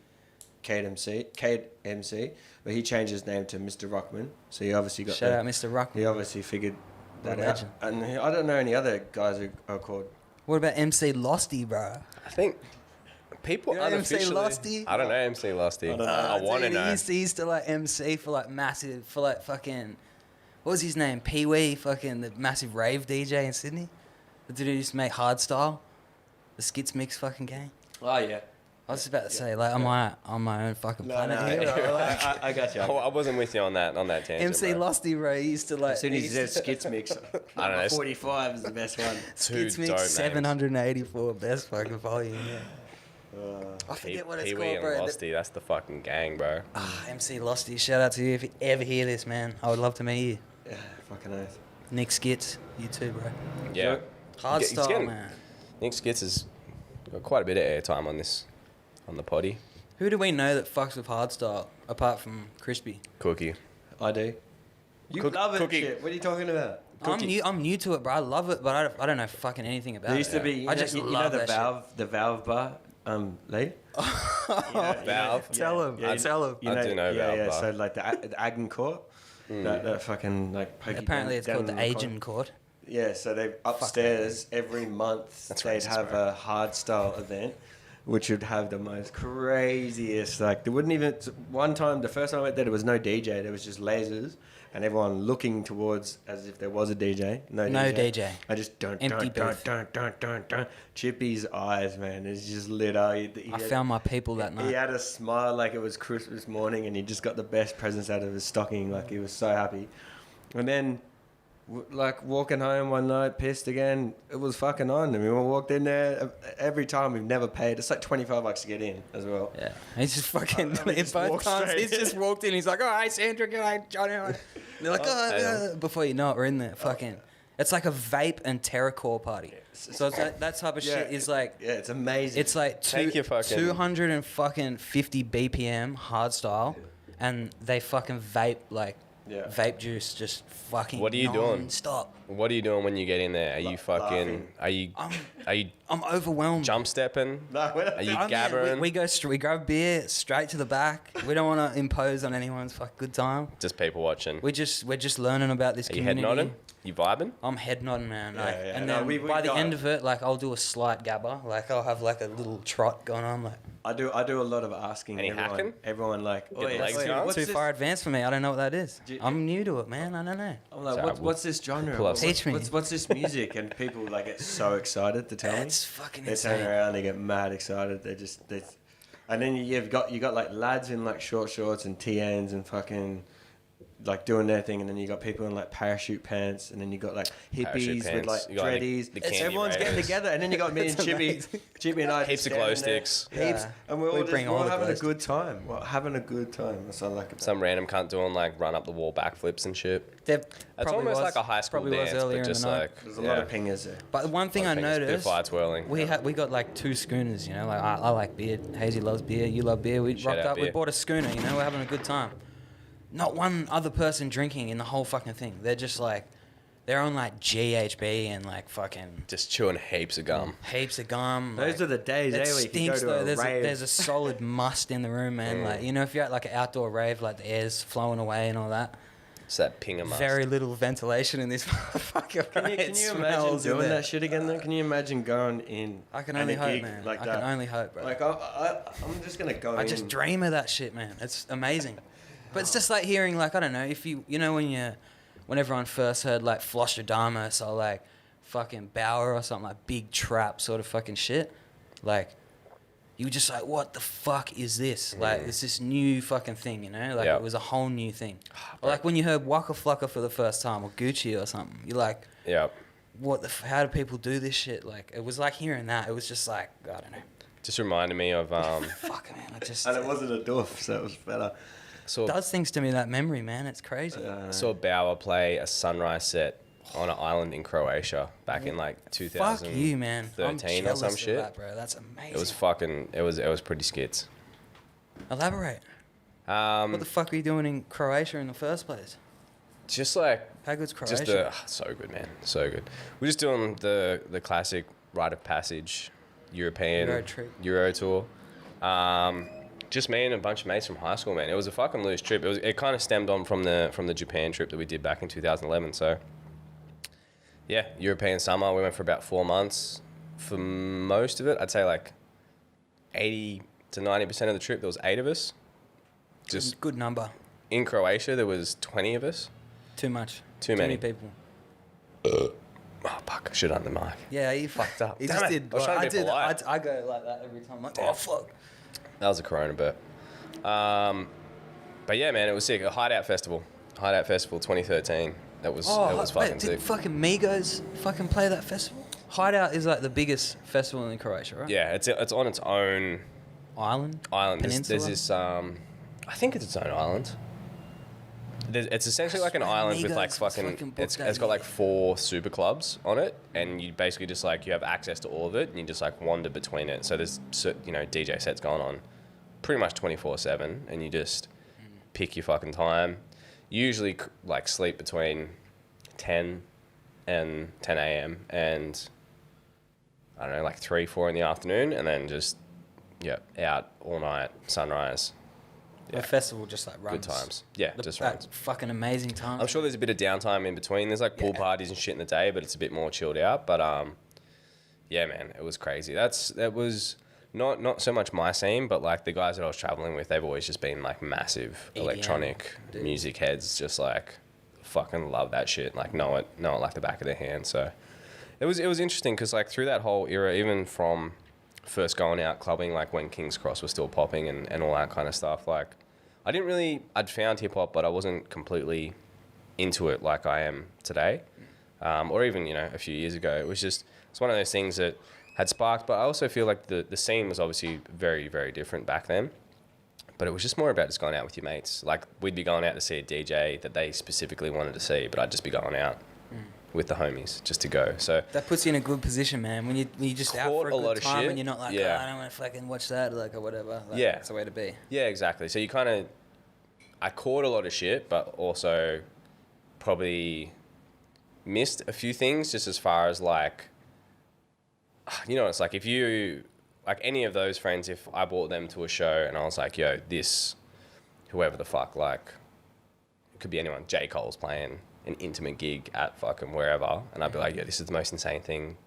Speaker 5: Cade MC, but he changed his name to Mr. Rockman. So he obviously got.
Speaker 4: Shout out Mr. Rock.
Speaker 5: He obviously figured that
Speaker 4: What a
Speaker 5: out.
Speaker 4: legend.
Speaker 5: And I don't know any other guys who are called.
Speaker 4: What about MC Losty, bro?
Speaker 3: I think people
Speaker 4: You know MC
Speaker 3: unofficially.
Speaker 4: Losty?
Speaker 3: I don't know MC Losty.
Speaker 5: don't know.
Speaker 3: I want to
Speaker 4: Dude,
Speaker 3: know.
Speaker 4: He used to like MC for like massive, for like fucking, what was his name? Pee Wee, fucking the massive rave DJ in Sydney. The dude who used to make hardstyle, the Skits Mix fucking gang.
Speaker 5: Oh yeah.
Speaker 4: I was just about to say, like, am I on my own fucking planet here? Or, like,
Speaker 5: I got you.
Speaker 3: I wasn't with you on that tangent.
Speaker 4: MC
Speaker 3: bro.
Speaker 4: Losty, bro, he used to like.
Speaker 5: As soon as he
Speaker 4: he
Speaker 5: said
Speaker 4: used to-
Speaker 5: skits mix,
Speaker 3: I don't know.
Speaker 5: 45 is the best one.
Speaker 3: Two
Speaker 4: Skits
Speaker 3: dope
Speaker 4: Mix
Speaker 3: names.
Speaker 4: 784, best fucking volume, yeah. I forget what it's
Speaker 3: Pee-wee
Speaker 4: called,
Speaker 3: and
Speaker 4: bro.
Speaker 3: Losty, that's the fucking gang, bro.
Speaker 4: MC Losty, shout out to you if you ever hear this, man. I would love to meet you.
Speaker 5: Yeah, fucking oath.
Speaker 4: Nick Skits, you too, bro.
Speaker 3: Yeah. He's
Speaker 4: Hardstyle,
Speaker 3: getting-
Speaker 4: man.
Speaker 3: Nick Skits has got quite a bit of airtime on the potty.
Speaker 4: Who do we know that fucks with hardstyle apart from Crispy?
Speaker 3: Cookie.
Speaker 5: I do. You love it,
Speaker 3: Cookie.
Speaker 5: shit. What are you talking about?
Speaker 4: I'm new to it, bro. I love it, but I don't know fucking anything about
Speaker 5: There
Speaker 4: it.
Speaker 5: used to be,
Speaker 4: I just
Speaker 5: you know
Speaker 4: love
Speaker 5: the
Speaker 4: that
Speaker 5: Valve bar, Lee?
Speaker 3: Valve.
Speaker 4: Tell him. Tell him.
Speaker 5: You
Speaker 3: I do know
Speaker 5: yeah,
Speaker 3: Valve
Speaker 5: yeah.
Speaker 3: bar.
Speaker 5: So like the Agincourt, that fucking like. pokey
Speaker 4: Apparently, it's
Speaker 5: down
Speaker 4: called
Speaker 5: in
Speaker 4: the
Speaker 5: corner.
Speaker 4: Agent Court.
Speaker 5: Yeah, so they upstairs every month
Speaker 3: That's
Speaker 5: they'd
Speaker 3: racist,
Speaker 5: have
Speaker 3: bro.
Speaker 5: a hard style event, which would have the most craziest, like, there wouldn't even, one time, the first time I went there, there was no DJ, there was just lasers, and everyone looking towards as if there was a DJ. No DJ. I just don't. Chippy's eyes, man, it's just lit up.
Speaker 4: I found my people that night.
Speaker 5: He had a smile like it was Christmas morning, and he just got the best presents out of his stocking. Like, he was so happy. And then, like, walking home one night, pissed again, it was fucking on. I mean, we walked in there, every time we've never paid. It's like $25 to get in as well.
Speaker 4: Yeah. He's just fucking, both times, he's just walked in, he's like, oh, hey, Sandra, good night, Johnny. And they're like, before you know it, we're in there, fucking. It's like a vape and terrorcore party. So it's like, that type of shit is like...
Speaker 5: Yeah, it's amazing.
Speaker 4: It's like 250 BPM hardstyle, and they fucking vape, like, vape juice just fucking
Speaker 3: What are you doing?
Speaker 4: Stop.
Speaker 3: What are you doing when you get in there? Are you fucking... Are you
Speaker 4: I'm overwhelmed.
Speaker 3: jump stepping?
Speaker 5: No, we're not.
Speaker 3: Are you gabbering?
Speaker 4: We grab beer straight to the back. We don't want to impose on anyone's good time.
Speaker 3: Just people watching.
Speaker 4: We're just learning about this community.
Speaker 3: You head nodding? You vibing?
Speaker 4: I'm head nodding, man.
Speaker 5: Yeah,
Speaker 4: like,
Speaker 5: yeah.
Speaker 4: And
Speaker 5: No,
Speaker 4: then
Speaker 5: we
Speaker 4: by the
Speaker 5: got
Speaker 4: end
Speaker 5: it.
Speaker 4: of it, like, I'll do a slight gabber. Like, I'll have like a little trot going on. Like,
Speaker 5: I do a lot of asking.
Speaker 3: Any hacking?
Speaker 5: Everyone like,
Speaker 3: the legs going?
Speaker 5: what's
Speaker 4: too
Speaker 5: this?
Speaker 4: far advanced for me. I don't know what that is. I'm new to it, man. I don't know.
Speaker 5: I'm like,
Speaker 3: Sorry,
Speaker 5: what's this genre?
Speaker 3: pull up
Speaker 4: Teach me.
Speaker 5: What's this music? And people like get so excited to tell me.
Speaker 4: It's fucking
Speaker 5: They
Speaker 4: insane.
Speaker 5: turn around, they get mad excited. And then you got like lads in like short shorts and TNs and fucking like doing their thing, and then you got people in like parachute pants, and then you got like hippies with like
Speaker 3: You got, like,
Speaker 5: dreadies.
Speaker 3: the candy
Speaker 5: Everyone's getting
Speaker 3: raiders.
Speaker 5: together, and then you got me and Chippy and I
Speaker 3: Heaps
Speaker 5: just
Speaker 3: of glow
Speaker 5: standing there.
Speaker 3: sticks.
Speaker 5: Heaps,
Speaker 4: Yeah.
Speaker 5: and we're
Speaker 4: We
Speaker 5: all
Speaker 4: bring all the
Speaker 5: having
Speaker 4: glow
Speaker 5: a good time. We're having a good time. That's what I like about
Speaker 3: Some random cunt doing like run up the wall backflips and shit.
Speaker 4: There
Speaker 3: It's
Speaker 4: probably
Speaker 3: almost
Speaker 4: was-
Speaker 3: like a high school
Speaker 4: probably was
Speaker 3: dance,
Speaker 4: earlier
Speaker 3: but
Speaker 4: in
Speaker 3: just
Speaker 4: the night.
Speaker 3: like
Speaker 5: There's a lot of pingers there.
Speaker 4: But the one thing I
Speaker 3: Bit of
Speaker 4: noticed,
Speaker 3: fire twirling.
Speaker 4: we got like 2 schooners, you know. Like I like beer. Hazy loves beer. You love beer. We
Speaker 3: Shout
Speaker 4: rocked
Speaker 3: out
Speaker 4: up. We
Speaker 3: beer.
Speaker 4: bought a schooner. You know, we're having a good time. Not one other person drinking in the whole fucking thing. They're just like, they're on like GHB and like fucking
Speaker 3: Just chewing heaps of gum.
Speaker 4: heaps of gum.
Speaker 5: Those
Speaker 4: like,
Speaker 5: are the days,
Speaker 4: it
Speaker 5: where you can go
Speaker 4: stinks
Speaker 5: to
Speaker 4: though.
Speaker 5: a rave.
Speaker 4: There's a solid must in the room, man. Like, you know, if you're at like an outdoor rave, like the air's flowing away and all that.
Speaker 3: It's that pinger must.
Speaker 4: Very little ventilation in this motherfucker.
Speaker 5: Can you
Speaker 4: It
Speaker 5: imagine
Speaker 4: smells in
Speaker 5: doing
Speaker 4: there.
Speaker 5: that shit again though? Can you imagine going in?
Speaker 4: I can
Speaker 5: and
Speaker 4: only
Speaker 5: a
Speaker 4: hope,
Speaker 5: gig
Speaker 4: man.
Speaker 5: Like
Speaker 4: I
Speaker 5: that?
Speaker 4: can only hope, bro.
Speaker 5: Like I'm just gonna go in.
Speaker 4: I just dream of that shit, man. It's amazing. But it's just like hearing, like, I don't know, if you know, when everyone first heard like Flostradamus or like fucking Bauer or something, like big trap sort of fucking shit, like, you were just like, what the fuck is this? Like, it's this new fucking thing, you know? Like,
Speaker 3: Yep.
Speaker 4: it was a whole new thing. Or like when you heard Waka Flocka for the first time or Gucci or something, you're like,
Speaker 3: Yeah.
Speaker 4: what the how do people do this shit? Like, it was like hearing that. It was just like, I don't know.
Speaker 3: Just reminded me of
Speaker 4: Fuck, man. I just...
Speaker 5: And it wasn't a doof, so it was better.
Speaker 4: does things to me, that memory, man. It's crazy.
Speaker 3: saw Bauer play a sunrise set on an island in Croatia back in like 2013
Speaker 4: Fuck you, man. I'm
Speaker 3: or
Speaker 4: jealous
Speaker 3: some
Speaker 4: of
Speaker 3: shit.
Speaker 4: that, bro. That's amazing.
Speaker 3: It was pretty skits.
Speaker 4: Elaborate. What the fuck were you doing in Croatia in the first place?
Speaker 3: Just like
Speaker 4: How good's Croatia?
Speaker 3: so good, man, so good. We're just doing the classic rite of passage European
Speaker 4: Euro trip.
Speaker 3: Euro tour. Just me and a bunch of mates from high school, man. It was a fucking loose trip. It kind of stemmed on from the Japan trip that we did back in 2011. So yeah, European summer. We went for about 4 months. For most of it, I'd say like 80 to 90% of the trip, there was 8 of us. Just
Speaker 4: good number.
Speaker 3: in Croatia, there was 20 of us.
Speaker 4: Too much.
Speaker 3: Too many.
Speaker 4: people.
Speaker 3: Oh, fuck. I should have done the mic.
Speaker 4: Yeah, you fucked
Speaker 3: up.
Speaker 4: He
Speaker 3: Damn
Speaker 4: just
Speaker 3: it.
Speaker 4: did.
Speaker 3: I was trying to be polite.
Speaker 4: I go like that every time. Like,
Speaker 3: Yeah.
Speaker 4: oh, fuck.
Speaker 3: That was a Corona burp. But yeah, man, it was sick. A Hideout Festival 2013. That was fucking
Speaker 4: did
Speaker 3: sick.
Speaker 4: fucking Migos fucking play that festival? Hideout is like the biggest festival in Croatia, right?
Speaker 3: Yeah, it's on its own
Speaker 4: Island?
Speaker 3: island. There's
Speaker 4: Peninsula?
Speaker 3: this I think it's its own island. It's essentially like an
Speaker 4: Swear
Speaker 3: island with
Speaker 4: Migos
Speaker 3: like
Speaker 4: was
Speaker 3: fucking.
Speaker 4: fucking booked
Speaker 3: It's
Speaker 4: that
Speaker 3: got like
Speaker 4: year.
Speaker 3: 4 super clubs on it, and you basically just like you have access to all of it, and you just like wander between it. So there's DJ sets going on, pretty much 24/7, and you just pick your fucking time. Usually like sleep between 10 and 10 a.m. and I don't know, like 3, 4 in the afternoon, and then just out all night, sunrise.
Speaker 4: The festival just like runs.
Speaker 3: Good times. Yeah, just
Speaker 4: that
Speaker 3: runs.
Speaker 4: fucking amazing time.
Speaker 3: I'm sure there's a bit of downtime in between. There's like pool parties and shit in the day, but it's a bit more chilled out. But yeah, man, it was crazy. That was not so much my scene, but like the guys that I was traveling with, they've always just been like massive
Speaker 4: EDM
Speaker 3: electronic
Speaker 4: dudes.
Speaker 3: music heads, just like fucking love that shit, like know it like the back of their hand. So it was interesting because like through that whole era, even from first going out clubbing, like when King's Cross was still popping and all that kind of stuff, like I'd found hip hop, but I wasn't completely into it like I am today, or even a few years ago. It's one of those things that had sparked, but I also feel like the scene was obviously very, very different back then. But it was just more about just going out with your mates. Like we'd be going out to see a DJ that they specifically wanted to see, but I'd just be going out with the homies just to go. So
Speaker 4: that puts you in a good position, man. When you just out for a
Speaker 3: lot
Speaker 4: good
Speaker 3: of
Speaker 4: time
Speaker 3: shit.
Speaker 4: and you're not like,
Speaker 3: Yeah.
Speaker 4: oh, I don't want to fucking watch that, like, or whatever. Like,
Speaker 3: Yeah.
Speaker 4: That's the way to be.
Speaker 3: yeah, exactly. So you I caught a lot of shit, but also probably missed a few things just as far as like, it's like if you, like any of those friends, if I brought them to a show and I was like, yo, this, whoever the fuck, like, it could be anyone, J. Cole's playing an intimate gig at fucking wherever, and I'd be like, yeah, this is the most insane thing.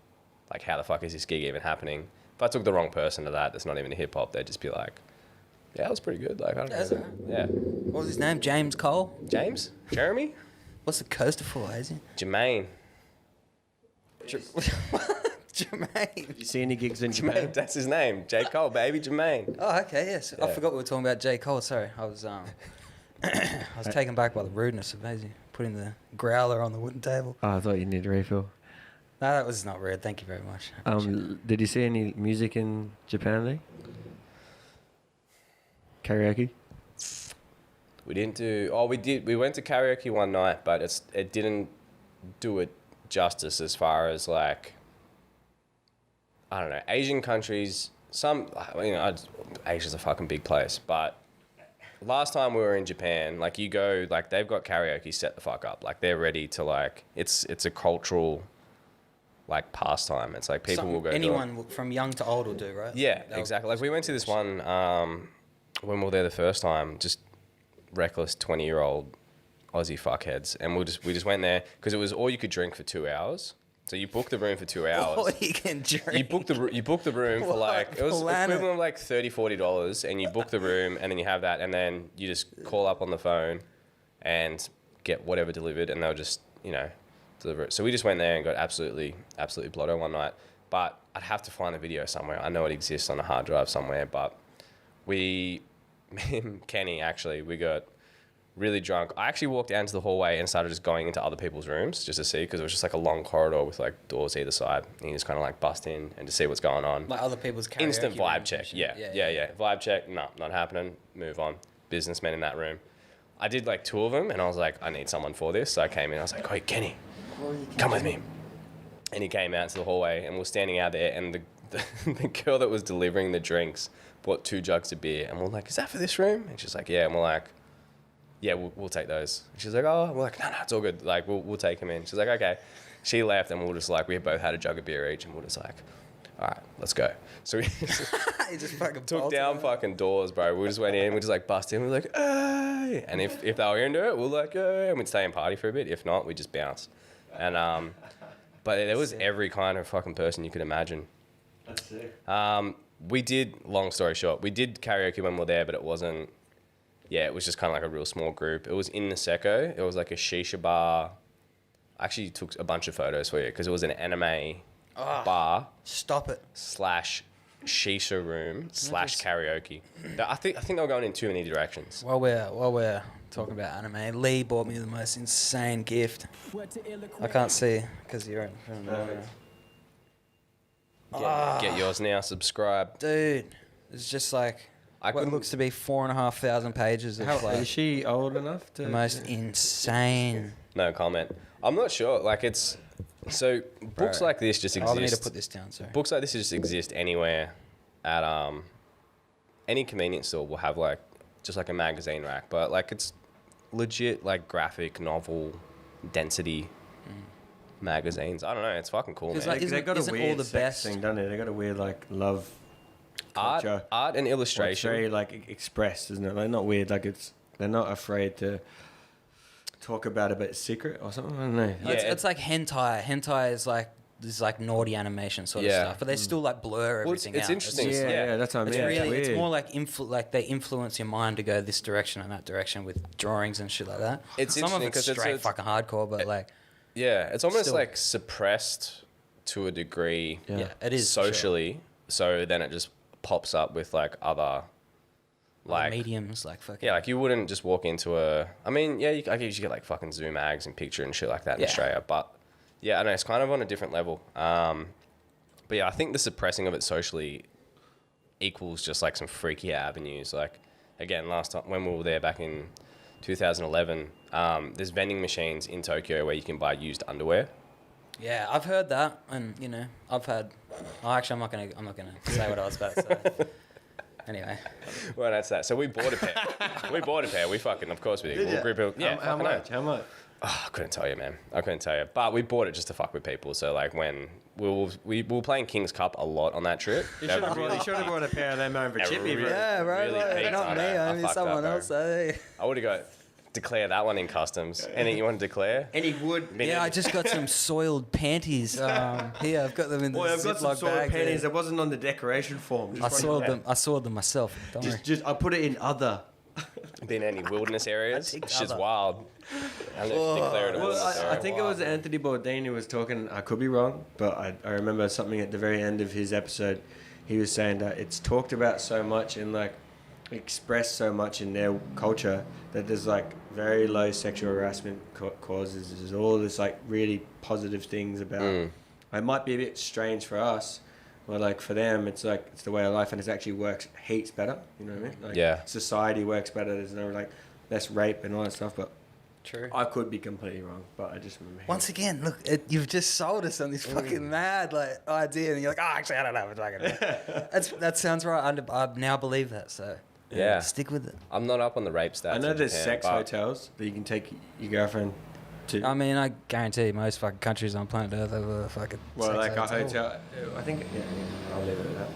Speaker 3: Like, how the fuck is this gig even happening? If I took the wrong person to that's not even a hip hop, they'd just be like, yeah, it was pretty good. Like, I don't
Speaker 4: That's
Speaker 3: know.
Speaker 4: all right.
Speaker 3: Yeah.
Speaker 4: What was his name? James Cole?
Speaker 3: James? Jeremy?
Speaker 4: What's the coaster for, Hazy?
Speaker 3: Jermaine.
Speaker 4: Jermaine.
Speaker 5: You see any gigs in
Speaker 3: Jermaine,
Speaker 5: Japan?
Speaker 3: that's his name. J. Cole, baby, Jermaine.
Speaker 4: Oh, okay, yes. I
Speaker 3: Yeah.
Speaker 4: forgot we were talking about J. Cole. Sorry, I was I was taken back by the rudeness of Hazy putting the growler on the wooden table.
Speaker 5: Oh, I thought you needed a refill.
Speaker 4: No, that was not rude. Thank you very much. I appreciate it.
Speaker 5: Did you see any music in Japan, Lee? Karaoke?
Speaker 3: We didn't do... Oh, we did. We went to karaoke one night, but it didn't do it justice as far as, like... I don't know. Asian countries... Asia's a fucking big place, but... Last time we were in Japan, like, you go... Like, they've got karaoke set the fuck up. Like, they're ready to, like... It's a cultural... like pastime. It's like people will go.
Speaker 4: Anyone from young to old will do, right?
Speaker 3: Yeah, exactly. Like we went to this one when we were there the first time. Just reckless 20-year-old Aussie fuckheads, and we just went there because it was all you could drink for 2 hours. So you book the room for 2 hours.
Speaker 4: All you can drink.
Speaker 3: You book the room for like it was equivalent of like $30-$40, and you book the room, and then you have that, and then you just call up on the phone and get whatever delivered, and they'll just deliver it. So we just went there and got absolutely blotto one night. But I'd have to find the video somewhere. I know it exists on a hard drive somewhere, but me and Kenny, actually, we got really drunk. I actually walked down to the hallway and started just going into other people's rooms just to see, because it was just like a long corridor with like doors either side. And you just kind of like bust in and to see what's going on.
Speaker 4: Like other people's karaoke
Speaker 3: Instant vibe
Speaker 4: rooms
Speaker 3: check.
Speaker 4: and shit.
Speaker 3: Yeah. Vibe check. No, not happening. Move on. Businessmen in that room. I did like 2 of them and I was like, I need someone for this. So I came in. I was like, hey, Kenny, come with me. And he came out to the hallway and we're standing out there, and the girl that was delivering the drinks bought 2 jugs of beer, and we're like, is that for this room? And she's like, yeah. And we're like, yeah, we'll take those. And she's like, oh, and we're like, no, it's all good. Like, we'll take them in. She's like, okay. She left, and we were just like, we both had a jug of beer each, and we're just like, all right, let's go. So we
Speaker 4: He just fucking
Speaker 3: took
Speaker 4: bolted
Speaker 3: down
Speaker 4: it.
Speaker 3: fucking doors, bro. We just went in, we just like bust in, we're like, hey. And if they were into it, we're like, hey. And we'd stay and party for a bit. If not, we just bounce. And but there was every kind of fucking person you could imagine.
Speaker 5: That's sick.
Speaker 3: We did, long story short, we did karaoke when we were there, but it wasn't, it was just kind of like a real small group. It was in Niseko. It was like a shisha bar. I actually took a bunch of photos for you because it was an anime bar
Speaker 4: Stop it.
Speaker 3: / shisha room / karaoke. I think they were going in too many directions.
Speaker 4: While we're talking about anime, Lee bought me the most insane gift. I can't see because you're in front of me.
Speaker 3: Get yours now, subscribe.
Speaker 4: Dude, it's just like what
Speaker 3: couldn't-
Speaker 4: looks to be 4,500 pages of
Speaker 5: Is
Speaker 4: like
Speaker 5: she old enough to?
Speaker 4: the most insane.
Speaker 3: No comment. I'm not sure. Like books
Speaker 4: Bro.
Speaker 3: like this just
Speaker 4: I
Speaker 3: exist.
Speaker 4: need to put this down, sorry.
Speaker 3: Books like this just exist anywhere. At any convenience store will have like just like a magazine rack, but like it's legit like graphic novel density magazines. I don't know. It's fucking cool, man.
Speaker 4: It's like-
Speaker 5: They got a
Speaker 4: isn't all
Speaker 5: weird
Speaker 4: the
Speaker 5: sex
Speaker 4: best-
Speaker 5: thing, don't they? They got a weird like love culture.
Speaker 3: art and
Speaker 5: Well, it's
Speaker 3: illustration.
Speaker 5: very like expressed, isn't it? Like not weird. Like they're not afraid to talk about it, but it's secret or something. I don't know.
Speaker 3: Yeah,
Speaker 4: It's like hentai. Hentai is like this like naughty animation sort of
Speaker 3: Yeah.
Speaker 4: stuff, but they still like blur
Speaker 3: Well, it's
Speaker 4: everything out.
Speaker 3: interesting.
Speaker 4: just-
Speaker 5: Yeah, that's what I
Speaker 4: It's
Speaker 5: mean.
Speaker 4: really, it's
Speaker 5: weird.
Speaker 4: more like they influence your mind to go this direction and that direction with drawings and shit like that.
Speaker 3: It's
Speaker 4: Some of
Speaker 3: interesting
Speaker 4: it's
Speaker 3: 'cause it's-
Speaker 4: straight
Speaker 3: it's-
Speaker 4: fucking hardcore, but like,
Speaker 3: Yeah, it's almost
Speaker 4: Still.
Speaker 3: like suppressed to a degree
Speaker 4: yeah, it is for sure.
Speaker 3: socially. So then it just pops up with like other,
Speaker 4: Like
Speaker 3: like
Speaker 4: mediums, like fucking.
Speaker 3: yeah, like you wouldn't just walk into a. I mean, yeah, I guess you get like fucking Zoom mags and picture and shit like that in
Speaker 4: Yeah.
Speaker 3: Australia, but yeah, I know it's kind of on a different level. But yeah, I think the suppressing of it socially equals just like some freaky avenues. Like again, last time when we were there back in 2011, there's vending machines in Tokyo where you can buy used underwear.
Speaker 4: Yeah, I've heard that, and you know, I've had. Oh, actually, I'm not gonna say what I was about to say. Anyway,
Speaker 3: Well, that's that. So we bought a pair. We fucking, of course, we did. We'll group of, yeah,
Speaker 5: How
Speaker 3: fucking
Speaker 5: much?
Speaker 3: hell.
Speaker 5: How much?
Speaker 3: Oh, I couldn't tell you, man. I couldn't tell you. But we bought it just to fuck with people. So like when we were playing King's Cup a lot on that trip.
Speaker 5: You should have brought a pair of them over
Speaker 3: Yeah,
Speaker 5: Chippy, bro.
Speaker 3: really-
Speaker 4: yeah, bro,
Speaker 3: really
Speaker 4: like,
Speaker 3: peaked
Speaker 4: not
Speaker 3: on
Speaker 4: me.
Speaker 3: it. I
Speaker 4: I mean,
Speaker 3: fucked
Speaker 4: someone
Speaker 3: up,
Speaker 4: else.
Speaker 3: bro.
Speaker 4: Eh?
Speaker 3: I would have got declare that one in customs. Anything you want to declare?
Speaker 5: Any wood?
Speaker 4: Yeah, I just got some soiled panties. Here, I've got them in the
Speaker 5: Boy, I've got some
Speaker 4: Ziploc
Speaker 5: soiled
Speaker 4: bag.
Speaker 5: panties that wasn't on the decoration form.
Speaker 4: I soiled them. I soiled them myself. Don't worry.
Speaker 5: Just I put it in other.
Speaker 3: Been any wilderness areas?
Speaker 4: I think
Speaker 3: It's just
Speaker 4: other.
Speaker 3: wild. I don't know if you declare it a
Speaker 5: Well,
Speaker 3: wilderness
Speaker 5: I
Speaker 3: area.
Speaker 5: think it was Anthony Bourdain who was talking. I could be wrong, but I remember something at the very end of his episode. He was saying that it's talked about so much and like expressed so much in their culture that there's like very low sexual harassment causes. There's all this like really positive things about. It might be a bit strange for us, but like for them, it's like it's the way of life, and it actually works heaps better. You know what I mean? Like,
Speaker 3: Yeah.
Speaker 5: Society works better. There's no like less rape and all that stuff, but.
Speaker 4: True.
Speaker 5: I could be completely wrong, but I just remember.
Speaker 4: Once again, look, you've just sold us on this fucking mad like idea, and you're like, oh, actually, I don't know. That sounds right. I now believe that. So
Speaker 3: Yeah.
Speaker 4: stick with it.
Speaker 3: I'm not up on the rape stats.
Speaker 5: I know
Speaker 3: in
Speaker 5: there's
Speaker 3: Japan,
Speaker 5: sex
Speaker 3: but
Speaker 5: hotels that you can take your girlfriend to.
Speaker 4: I mean, I guarantee most fucking countries on planet Earth have a fucking.
Speaker 5: well,
Speaker 4: sex
Speaker 5: like a hotel. I think. Yeah, I'll leave it at that.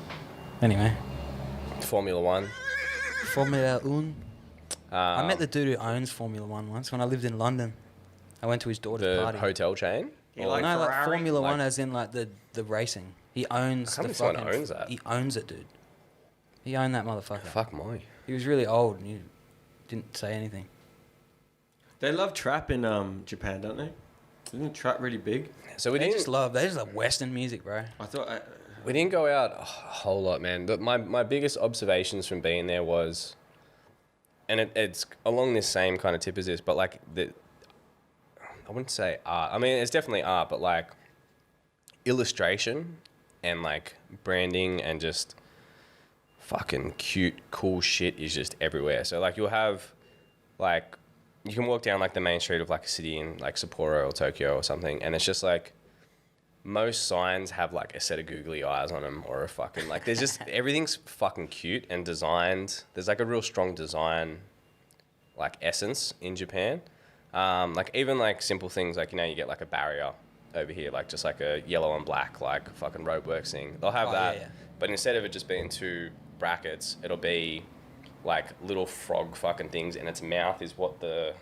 Speaker 4: Anyway,
Speaker 3: Formula One.
Speaker 4: Formula One. I
Speaker 3: Um,
Speaker 4: met the dude who owns Formula One once when I lived in London. I went to his daughter's
Speaker 3: the
Speaker 4: party.
Speaker 3: hotel chain.
Speaker 5: You
Speaker 3: Or-
Speaker 5: like
Speaker 4: No, like
Speaker 5: Ferrari?
Speaker 4: Formula One,
Speaker 3: Like-
Speaker 4: as in like the racing. He owns
Speaker 3: I can't
Speaker 4: the
Speaker 3: believe someone
Speaker 4: fucking.
Speaker 3: owns that.
Speaker 4: He owns it, dude. He owned that motherfucker.
Speaker 3: Fuck my.
Speaker 4: He was really old and he didn't say anything.
Speaker 5: They love trap in Japan, don't they? Isn't trap really big?
Speaker 3: So we
Speaker 4: They
Speaker 3: didn't.
Speaker 4: just love Western music, bro.
Speaker 5: I thought.
Speaker 3: We didn't go out a whole lot, man. But my biggest observations from being there was, and it's along this same kind of tip as this, but like I wouldn't say art. I mean, it's definitely art, but like illustration and like branding and just fucking cute, cool shit is just everywhere. So like you'll have like you can walk down like the main street of like a city in like Sapporo or Tokyo or something, and it's just like most signs have like a set of googly eyes on them or a fucking like there's just everything's fucking cute and designed. There's like a real strong design like essence in Japan. Like even like simple things like, you know, you get like a barrier over here, like just like a yellow and black like fucking roadworks thing. They'll have
Speaker 4: Oh,
Speaker 3: that,
Speaker 4: yeah, yeah.
Speaker 3: but instead of it just being two brackets, it'll be like little frog fucking things, and its mouth is what the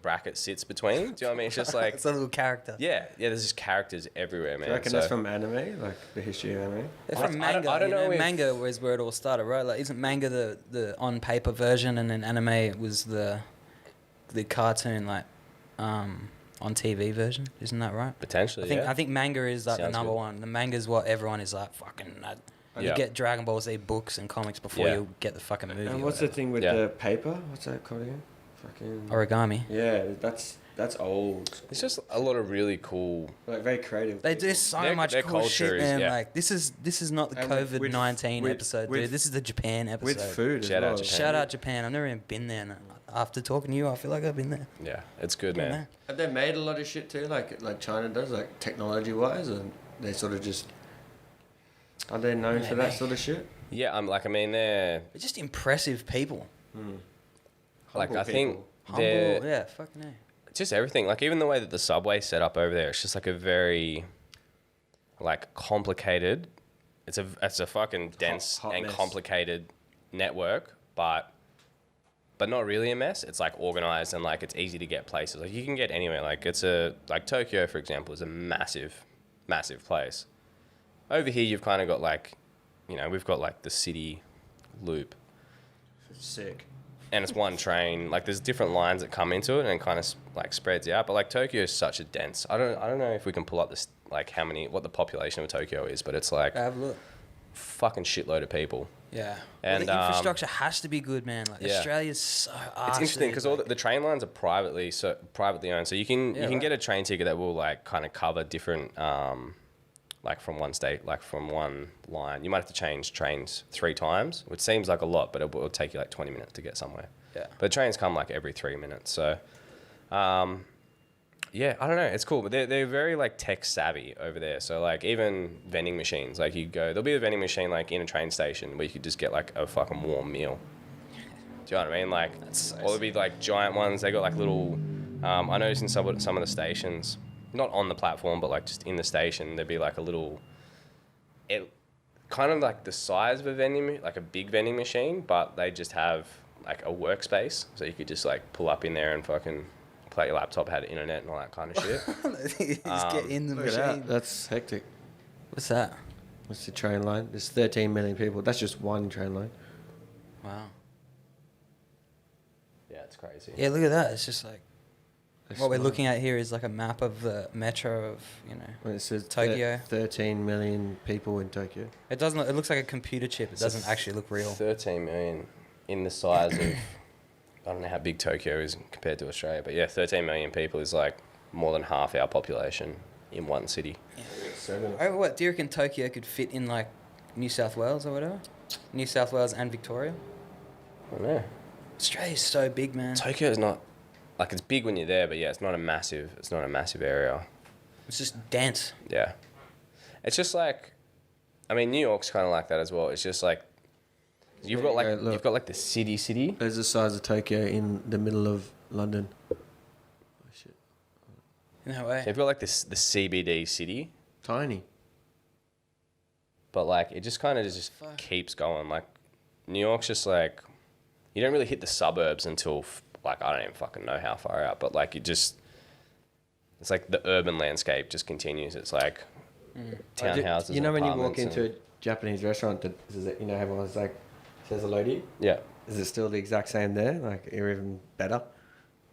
Speaker 3: bracket sits between. Do you know what I mean? It's just like
Speaker 4: It's a little character.
Speaker 3: yeah. There's just characters everywhere,
Speaker 5: Do
Speaker 3: man.
Speaker 5: you reckon
Speaker 3: So-
Speaker 5: that's from anime, like the history of anime?
Speaker 4: They're
Speaker 3: I-
Speaker 4: from
Speaker 3: I don't-
Speaker 4: manga.
Speaker 3: I don't
Speaker 4: you
Speaker 3: know if-
Speaker 4: manga was where it all started, right? Like, isn't manga the on paper version, and then anime was the cartoon like on TV version? Isn't that right?
Speaker 3: Potentially,
Speaker 4: I think manga is like
Speaker 3: Sounds
Speaker 4: the number
Speaker 3: good.
Speaker 4: one. The manga is what everyone is like fucking. You
Speaker 3: Yeah.
Speaker 4: get Dragon Ball Z books and comics before
Speaker 3: Yeah.
Speaker 4: you get the fucking movie.
Speaker 5: And
Speaker 4: or
Speaker 5: what's the
Speaker 4: whatever.
Speaker 5: thing with
Speaker 3: Yeah.
Speaker 5: the paper? What's that called again? Fucking.
Speaker 4: Origami.
Speaker 5: Yeah, that's old.
Speaker 3: It's just a lot of really cool.
Speaker 5: Like very creative.
Speaker 4: They do so
Speaker 3: Their-
Speaker 4: much
Speaker 3: their
Speaker 4: cool
Speaker 3: culture
Speaker 4: shit,
Speaker 3: is-
Speaker 4: man.
Speaker 3: yeah.
Speaker 4: Like this is not the
Speaker 5: And with-
Speaker 4: COVID-19
Speaker 5: with-
Speaker 4: episode,
Speaker 5: with-
Speaker 4: dude. This is the Japan episode.
Speaker 5: with food as
Speaker 3: Shout out
Speaker 5: well.
Speaker 3: Japan.
Speaker 4: Shout out Japan. I've never even been there. And after talking to you, I feel like I've been there.
Speaker 3: Yeah, it's good,
Speaker 4: Yeah,
Speaker 3: man.
Speaker 4: man.
Speaker 5: Have they made a lot of shit too, like China does, like technology wise, and they sort of just are they known for that sort of shit?
Speaker 3: Yeah, I mean, they're
Speaker 4: They're just impressive people.
Speaker 3: like
Speaker 5: Humble
Speaker 3: I think
Speaker 5: people.
Speaker 3: they're
Speaker 4: Humble. Yeah, fucking yeah.
Speaker 3: just everything. Like even the way that the subway's set up over there, it's just like a very like complicated. It's a fucking dense
Speaker 5: hot
Speaker 3: and
Speaker 5: mess.
Speaker 3: complicated network, but not really a mess. It's like organized and like it's easy to get places. Like you can get anywhere. Like Tokyo, for example, is a massive massive place. Over here, you've kind of got like, we've got like the city loop.
Speaker 5: Sick.
Speaker 3: And it's one train. Like there's different lines that come into it and it kind of like spreads out. But like Tokyo is such a dense. I don't know if we can pull up this like what the population of Tokyo is, but it's like
Speaker 4: Have a look.
Speaker 3: fucking shitload of people.
Speaker 4: Yeah.
Speaker 3: And
Speaker 4: the infrastructure has to be good, man. Like
Speaker 3: yeah.
Speaker 4: Australia's so
Speaker 3: It's interesting because all the train lines are privately owned. So you can get a train ticket that will like kind of cover different like from one state, like from one line. You might have to change trains 3 times, which seems like a lot, but it will take you like 20 minutes to get somewhere.
Speaker 4: Yeah.
Speaker 3: But trains come like every 3 minutes. So, yeah, I don't know. It's cool, but they're very like tech savvy over there. So like even vending machines, like there'll be a vending machine like in a train station where you could just get like a fucking warm meal. Do you know what I mean? Like, or there'll be like giant ones. They got like little. I noticed in some of the stations, not on the platform, but like just in the station, there'd be like a little. It kind of like the size of a like a big vending machine, but they just have like a workspace, so you could just like pull up in there and fucking. Play your laptop, had internet and all that kind of shit.
Speaker 4: Just get in the
Speaker 5: Look at
Speaker 4: machine.
Speaker 5: that. That's hectic.
Speaker 4: What's that?
Speaker 5: What's the train line? There's 13 million people. That's just one train line.
Speaker 4: Wow.
Speaker 3: Yeah, it's crazy.
Speaker 4: Yeah, look at that. It's just like
Speaker 5: That's
Speaker 4: what we're
Speaker 5: smart.
Speaker 4: looking at here is like a map of the metro of
Speaker 5: When it says
Speaker 4: Tokyo.
Speaker 5: 13 million people in Tokyo.
Speaker 4: It doesn't. It looks like a computer chip. It doesn't actually look real.
Speaker 3: 13 million in the size of. I don't know how big Tokyo is compared to Australia, but yeah, 13 million people is like more than half our population in one city.
Speaker 4: Oh, what? Do you reckon Tokyo could fit in like New South Wales or whatever? New South Wales and Victoria?
Speaker 3: I don't know.
Speaker 4: Australia's so big, man.
Speaker 3: Tokyo is not like it's big when you're there, but yeah, it's not a massive area.
Speaker 4: It's just dense.
Speaker 3: Yeah, it's just like, I mean, New York's kind of like that as well. It's just like. You've got like the city.
Speaker 5: There's the size of Tokyo in the middle of London. Oh shit.
Speaker 4: No way.
Speaker 3: You've got like the CBD city,
Speaker 5: Tiny.
Speaker 3: but like it just kind of just keeps going. Like New York's just like you don't really hit the suburbs until like I don't even fucking know how far out, but like it's like the urban landscape just continues. It's like townhouses.
Speaker 5: You know when you walk
Speaker 3: apartments
Speaker 5: into a Japanese restaurant, everyone's like says hello to you?
Speaker 3: Yeah.
Speaker 5: Is it still the exact same there? Like, or even better?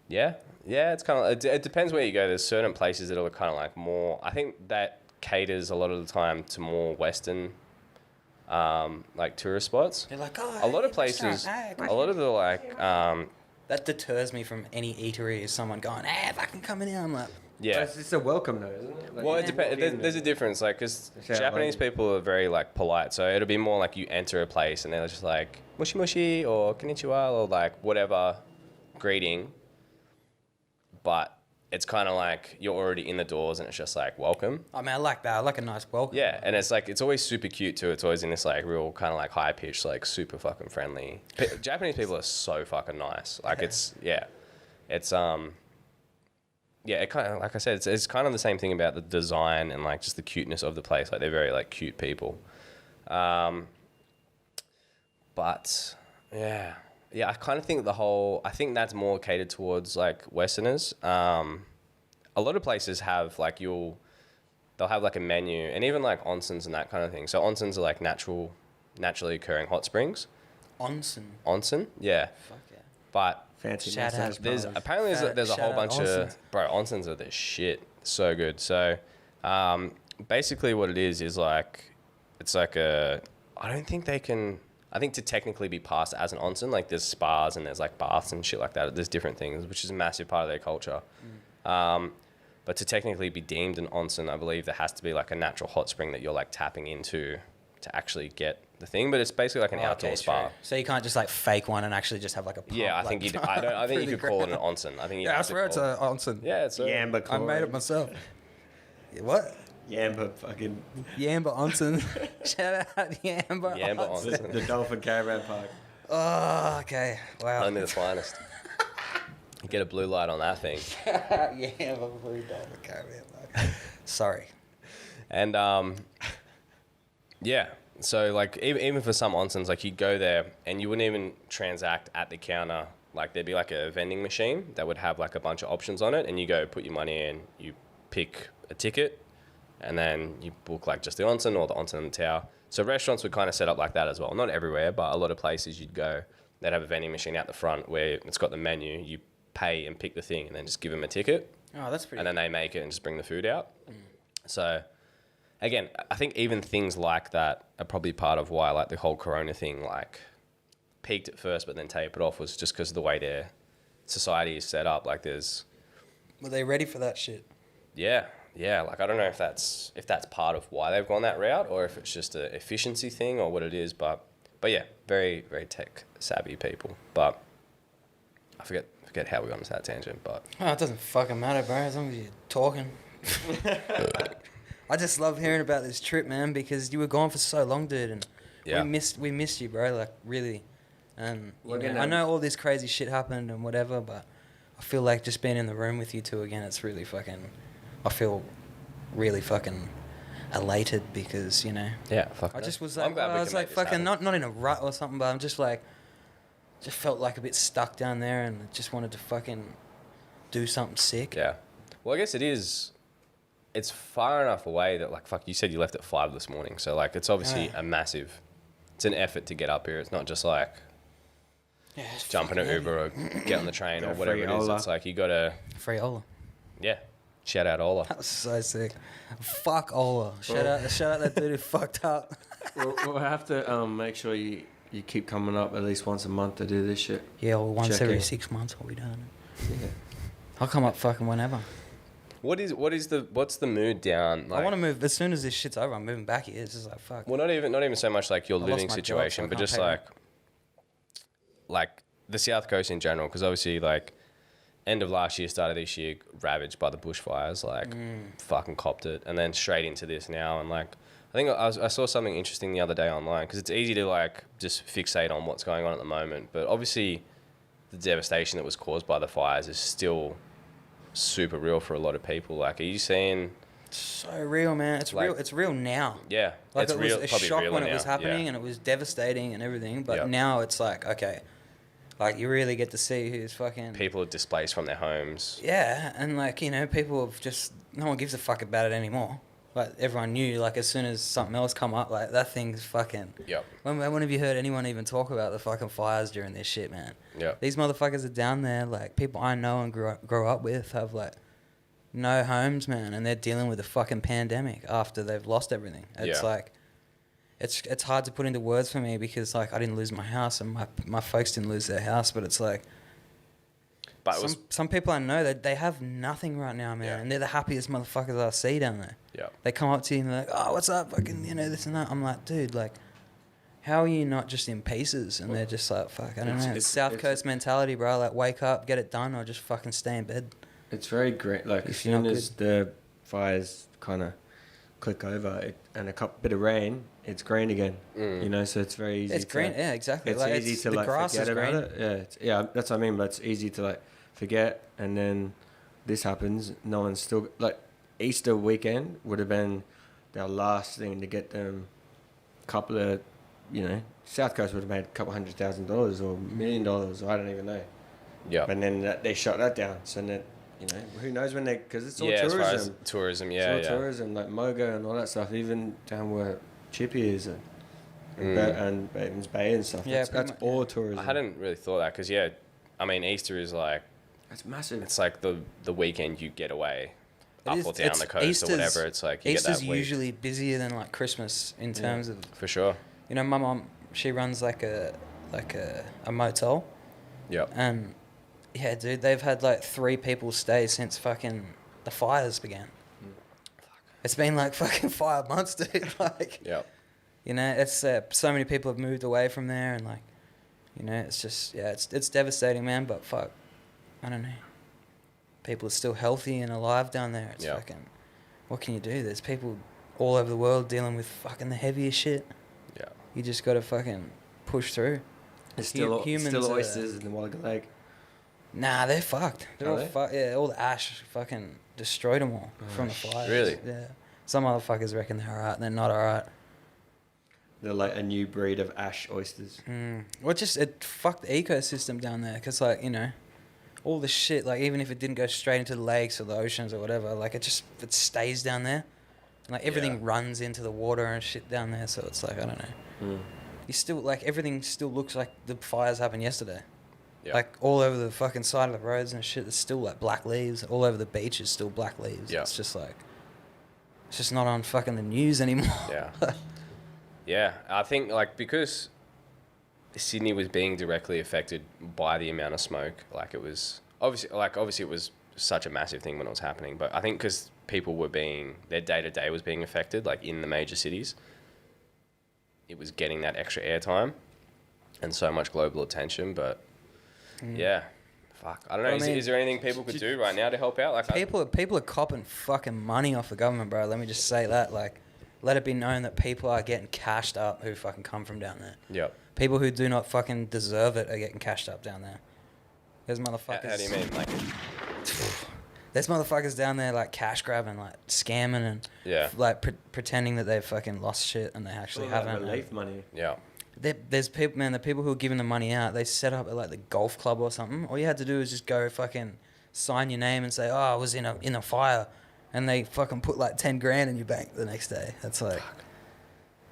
Speaker 3: Yeah. It's kind of, it depends where you go. There's certain places that are kind of like more, I think that caters a lot of the time to more Western, like tourist spots.
Speaker 4: They're like, oh,
Speaker 3: A lot of places, a lot of the like,
Speaker 4: that deters me from any eatery is someone going, hey, if I can come in here, I'm like,
Speaker 3: yeah.
Speaker 5: It's a welcome though, isn't it? Like,
Speaker 3: Well, it depends. There's a difference, like, because
Speaker 5: Yeah,
Speaker 3: Japanese
Speaker 5: like-
Speaker 3: people are very, like, polite. So it'll be more like you enter a place and they're just like, mushi mushi or konnichiwa or, like, whatever greeting. But it's kind of like you're already in the doors and it's just like, welcome.
Speaker 4: I mean, I like that. I like a nice welcome.
Speaker 3: Yeah, and it's like, it's always super cute too. It's always in this, like, real kind of, like, high-pitched, like, super fucking friendly. Japanese people are so fucking nice. Like, it's, yeah. It's, yeah, it kind of, like I said, it's kind of the same thing about the design and like just the cuteness of the place. Like they're very like cute people. But yeah, I kind of think I think that's more catered towards like Westerners. A lot of places have like they'll have like a menu and even like onsens and that kind of thing. So onsens are like naturally occurring hot springs. Onsen, yeah.
Speaker 4: Fuck yeah.
Speaker 3: But
Speaker 5: Fancy
Speaker 4: Shout out.
Speaker 5: massage
Speaker 3: there's
Speaker 5: parlors.
Speaker 3: apparently there's a
Speaker 4: Shout
Speaker 3: whole
Speaker 4: out
Speaker 3: bunch
Speaker 4: onsens.
Speaker 3: of onsens are the shit, so good. So basically what it is like it's like I think to technically be passed as an onsen, like there's spas and there's like baths and shit like that. There's different things, which is a massive part of their culture. But to technically be deemed an onsen, I believe there has to be like a natural hot spring that you're like tapping into to actually get the thing. But it's basically like an outdoor spa.
Speaker 4: True. So you can't just like fake one and actually just have like a pump.
Speaker 3: Yeah, I
Speaker 4: like,
Speaker 3: think I think you could call it an onsen. I think you
Speaker 4: Yeah, I
Speaker 3: have to
Speaker 4: swear it's
Speaker 3: call
Speaker 4: a
Speaker 3: it-
Speaker 4: onsen.
Speaker 3: Yeah, it's a
Speaker 5: Yamba
Speaker 4: I
Speaker 5: chlorine.
Speaker 4: made it myself. What?
Speaker 5: Yamba fucking...
Speaker 4: Yamba onsen. Shout out Yamba.
Speaker 3: Yamba
Speaker 4: onsen.
Speaker 3: onsen.
Speaker 5: the Dolphin Caravan Park.
Speaker 4: Oh, okay. Wow.
Speaker 3: Only the finest. Get a blue light on that thing.
Speaker 4: Yamba blue dolphin caravan park. Sorry.
Speaker 3: And yeah, so like even for some onsens, like you'd go there and you wouldn't even transact at the counter. Like there'd be like a vending machine that would have like a bunch of options on it, and you go put your money in, you pick a ticket, and then you book like just the onsen or the onsen and the tower. So restaurants would kind of set up like that as well. Not everywhere, but a lot of places you'd go, they'd have a vending machine out the front where it's got the menu. You pay and pick the thing, and then just give them a ticket.
Speaker 4: Oh, that's pretty.
Speaker 3: And then they make it and just bring the food out. So, again, I think even things like that are probably part of why like the whole Corona thing like peaked at first, but then tapered off was just because of the way their society is set up. Like there's,
Speaker 4: Were they ready for that shit?
Speaker 3: yeah. Like I don't know if that's part of why they've gone that route or if it's just an efficiency thing or what it is. But yeah, very very tech savvy people. But I forget how we got into that tangent. But
Speaker 4: Oh, it doesn't fucking matter, bro. As long as you're talking. I just love hearing about this trip, man, because you were gone for so long, dude, and
Speaker 3: yeah,
Speaker 4: we missed you, bro. Like really. And
Speaker 5: We're
Speaker 4: you know,
Speaker 5: gonna-
Speaker 4: I know all this crazy shit happened and whatever, but I feel like just being in the room with you two again, it's really fucking. I feel really fucking elated because, you know,
Speaker 3: yeah. Fuck.
Speaker 4: I just was
Speaker 3: I'm
Speaker 4: like,
Speaker 3: glad we
Speaker 4: I was
Speaker 3: can
Speaker 4: like
Speaker 3: make this
Speaker 4: fucking
Speaker 3: happen.
Speaker 4: not in a rut or something, but I'm just like, just felt like a bit stuck down there and just wanted to fucking do something sick.
Speaker 3: Yeah. Well, I guess it is. It's far enough away that, like, fuck, you said you left at 5 this morning. So, like, it's obviously
Speaker 4: Yeah.
Speaker 3: a massive. It's an effort to get up here. It's not just like
Speaker 4: Yeah, it's
Speaker 3: jump in an
Speaker 4: fucking
Speaker 3: Uber or get on the train
Speaker 5: Get
Speaker 3: or
Speaker 5: a
Speaker 3: whatever
Speaker 5: free
Speaker 3: it is.
Speaker 5: Ola.
Speaker 3: It's like you got to,
Speaker 4: heavy. Free Ola.
Speaker 3: yeah, shout out Ola.
Speaker 4: That was so sick. Fuck Ola. Shout out that dude who fucked up.
Speaker 5: We'll have to make sure you keep coming up at least once a month to do this shit.
Speaker 4: Yeah, well, once
Speaker 5: Check
Speaker 4: every
Speaker 5: in.
Speaker 4: 6 months we'll be doing it.
Speaker 5: Yeah.
Speaker 4: I'll come up fucking whenever.
Speaker 3: What's the mood down? Like,
Speaker 4: I want to move as soon as this shit's over. I'm moving back here. It's just like fuck.
Speaker 3: well, not even so much like your
Speaker 4: I lost
Speaker 3: living
Speaker 4: my job,
Speaker 3: situation,
Speaker 4: so I
Speaker 3: but
Speaker 4: can't
Speaker 3: just
Speaker 4: pay rent.
Speaker 3: like the South Coast in general, because obviously like end of last year, start of this year, ravaged by the bushfires, like fucking copped it, and then straight into this now, and like I think I saw something interesting the other day online because it's easy to like just fixate on what's going on at the moment, but obviously the devastation that was caused by the fires is still super real for a lot of people. Like, are you seeing?
Speaker 4: So real, man. It's
Speaker 3: Like-
Speaker 4: real. It's real now.
Speaker 3: Yeah,
Speaker 4: Like
Speaker 3: it's
Speaker 4: it
Speaker 3: real.
Speaker 4: was a
Speaker 3: Probably
Speaker 4: shock
Speaker 3: realer
Speaker 4: when it
Speaker 3: now.
Speaker 4: was happening
Speaker 3: Yeah.
Speaker 4: and it was devastating and everything. But
Speaker 3: Yep.
Speaker 4: now it's like, okay, like you really get to see who's fucking.
Speaker 3: People are displaced from their homes.
Speaker 4: Yeah, and like, you know, people have just, no one gives a fuck about it anymore. Like everyone knew, like as soon as something else come up, like that thing's fucking.
Speaker 3: Yep.
Speaker 4: When have you heard anyone even talk about the fucking fires during this shit, man?
Speaker 3: Yep.
Speaker 4: These motherfuckers are down there, like people I know and grow up with have like no homes, man, and they're dealing with a fucking pandemic after they've lost everything. It's
Speaker 3: Yeah.
Speaker 4: like, it's hard to put into words for me because like I didn't lose my house and my folks didn't lose their house, but it's like
Speaker 3: But it was.
Speaker 4: some people I know that they have nothing right now, man,
Speaker 3: Yeah.
Speaker 4: and they're the happiest motherfuckers I see down there.
Speaker 3: Yeah.
Speaker 4: They come up to you and they're like, "Oh, what's up, fucking, you know, this and that." I'm like, dude, like, how are you not just in pieces? And they're just like, fuck, I don't know. It's South Coast mentality, bro. Like, wake up, get it done, or just fucking stay in bed.
Speaker 5: It's very great. Like, as
Speaker 4: If you're
Speaker 5: soon
Speaker 4: not
Speaker 5: as the fires kind of click over and a bit of rain, it's green again. You know, so it's very easy.
Speaker 4: It's green, yeah, exactly.
Speaker 5: It's
Speaker 4: like,
Speaker 5: easy to
Speaker 4: the
Speaker 5: like
Speaker 4: grass
Speaker 5: forget
Speaker 4: is
Speaker 5: about
Speaker 4: green.
Speaker 5: it. Yeah, that's what I mean. But it's easy to like forget, and then this happens. No one's still like Easter weekend would have been their last thing to get them a couple of, you know, South Coast would have made a couple $100,000 or $1 million, or I don't even know.
Speaker 3: Yeah.
Speaker 5: But then they shut that down. So then, you know, who knows when they, because it's all
Speaker 3: Yeah, as far as
Speaker 5: tourism.
Speaker 3: tourism,
Speaker 5: It's
Speaker 3: yeah,
Speaker 5: all
Speaker 3: yeah.
Speaker 5: tourism, like Mogo and all that stuff, even down where Chippy is and Batemans Bay and stuff.
Speaker 4: Yeah,
Speaker 5: that's
Speaker 4: pretty much,
Speaker 5: all tourism.
Speaker 3: I hadn't really thought that because, yeah, I mean, Easter is like,
Speaker 5: That's massive.
Speaker 3: it's like the weekend you get away up
Speaker 4: is-
Speaker 3: or down
Speaker 4: it's-
Speaker 3: the coast
Speaker 4: Easter's-
Speaker 3: or whatever. It's like you
Speaker 4: Easter's
Speaker 3: get that week.
Speaker 4: usually busier than like Christmas in terms of,
Speaker 3: For sure.
Speaker 4: you know, my mom, she runs like a motel,
Speaker 3: Yep.
Speaker 4: and yeah, dude, they've had like 3 people stay since fucking the fires began. It's been like fucking 5 months, dude. Like,
Speaker 3: Yep.
Speaker 4: you know, it's so many people have moved away from there, and like, you know, it's just, yeah, it's devastating, man. But fuck, I don't know. People are still healthy and alive down there. It's
Speaker 3: Yeah.
Speaker 4: fucking, what can you do? There's people all over the world dealing with fucking the heaviest shit.
Speaker 3: Yeah.
Speaker 4: You just gotta fucking push through.
Speaker 5: There's still,
Speaker 4: humans
Speaker 5: still
Speaker 4: are-
Speaker 5: oysters in the Wagga Lake.
Speaker 4: Nah, they're fucked. They're
Speaker 5: Are
Speaker 4: all
Speaker 5: they?
Speaker 4: fucked. Yeah, all the ash fucking destroyed them all from the fires.
Speaker 3: Really?
Speaker 4: Yeah. Some motherfuckers reckon they're alright, and they're not alright.
Speaker 5: They're like a new breed of ash oysters.
Speaker 4: Well, it fucked the ecosystem down there, because, like, you know, all the shit, like, even if it didn't go straight into the lakes or the oceans or whatever, like, it stays down there. Like everything runs into the water and shit down there, so it's like I don't know. You still like everything still looks like the fires happened yesterday.
Speaker 3: Yeah.
Speaker 4: Like all over the fucking side of the roads and shit, there's still like black leaves. All over the beach is still black leaves.
Speaker 3: Yeah.
Speaker 4: It's just like, it's just not on fucking the news anymore.
Speaker 3: Yeah. Yeah, I think like because Sydney was being directly affected by the amount of smoke, like it was obviously it was such a massive thing when it was happening, but I think because people were their day-to-day was being affected, like in the major cities, it was getting that extra airtime and so much global attention. But yeah, fuck, I don't know.
Speaker 4: I mean,
Speaker 3: is there anything people could do right now to help out? Like
Speaker 4: people are copping fucking money off the government, bro. Let me just say that. Like, let it be known that people are getting cashed up who fucking come from down there.
Speaker 3: Yeah.
Speaker 4: People who do not fucking deserve it are getting cashed up down there. There's motherfuckers.
Speaker 3: How do you mean? Like,
Speaker 4: there's motherfuckers down there like cash grabbing, like scamming and like pretending that they've fucking lost shit and they actually haven't.
Speaker 5: Relief money.
Speaker 3: yeah.
Speaker 4: There's people, man. The people who are giving the money out, they set up at like the golf club or something. All you had to do is just go fucking sign your name and say, "Oh, I was in a fire," and they fucking put like 10 grand in your bank the next day. That's like,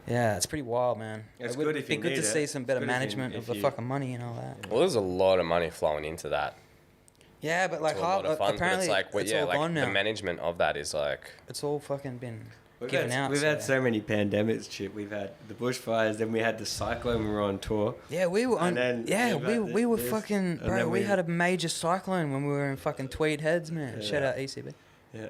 Speaker 4: yeah, it's pretty wild, man.
Speaker 5: It's
Speaker 4: It would
Speaker 5: good if
Speaker 4: be
Speaker 5: you
Speaker 4: good
Speaker 5: need
Speaker 4: to
Speaker 5: it.
Speaker 4: see some
Speaker 5: It's
Speaker 4: better
Speaker 5: good if you-
Speaker 4: management
Speaker 5: if
Speaker 4: of the
Speaker 5: you-
Speaker 4: fucking money and all that.
Speaker 3: Well, there's a lot of money flowing into that.
Speaker 4: Yeah, but like
Speaker 3: It's a lot of funds,
Speaker 4: apparently
Speaker 3: but it's like,
Speaker 4: it's all gone now.
Speaker 3: the management of that is like,
Speaker 4: It's all fucking been
Speaker 5: We've
Speaker 4: given
Speaker 5: had,
Speaker 4: out.
Speaker 5: we've had so many pandemics, shit. We've had the bushfires, then we had the cyclone when we were on tour.
Speaker 4: Yeah, we were on.
Speaker 5: And then
Speaker 4: Yeah,
Speaker 5: we've had
Speaker 4: we were
Speaker 5: this,
Speaker 4: fucking
Speaker 5: and
Speaker 4: bro.
Speaker 5: then
Speaker 4: We
Speaker 5: we-
Speaker 4: had a major cyclone when we were in fucking Tweed Heads, man.
Speaker 5: Yeah.
Speaker 4: Shout out ECB,
Speaker 5: Yeah.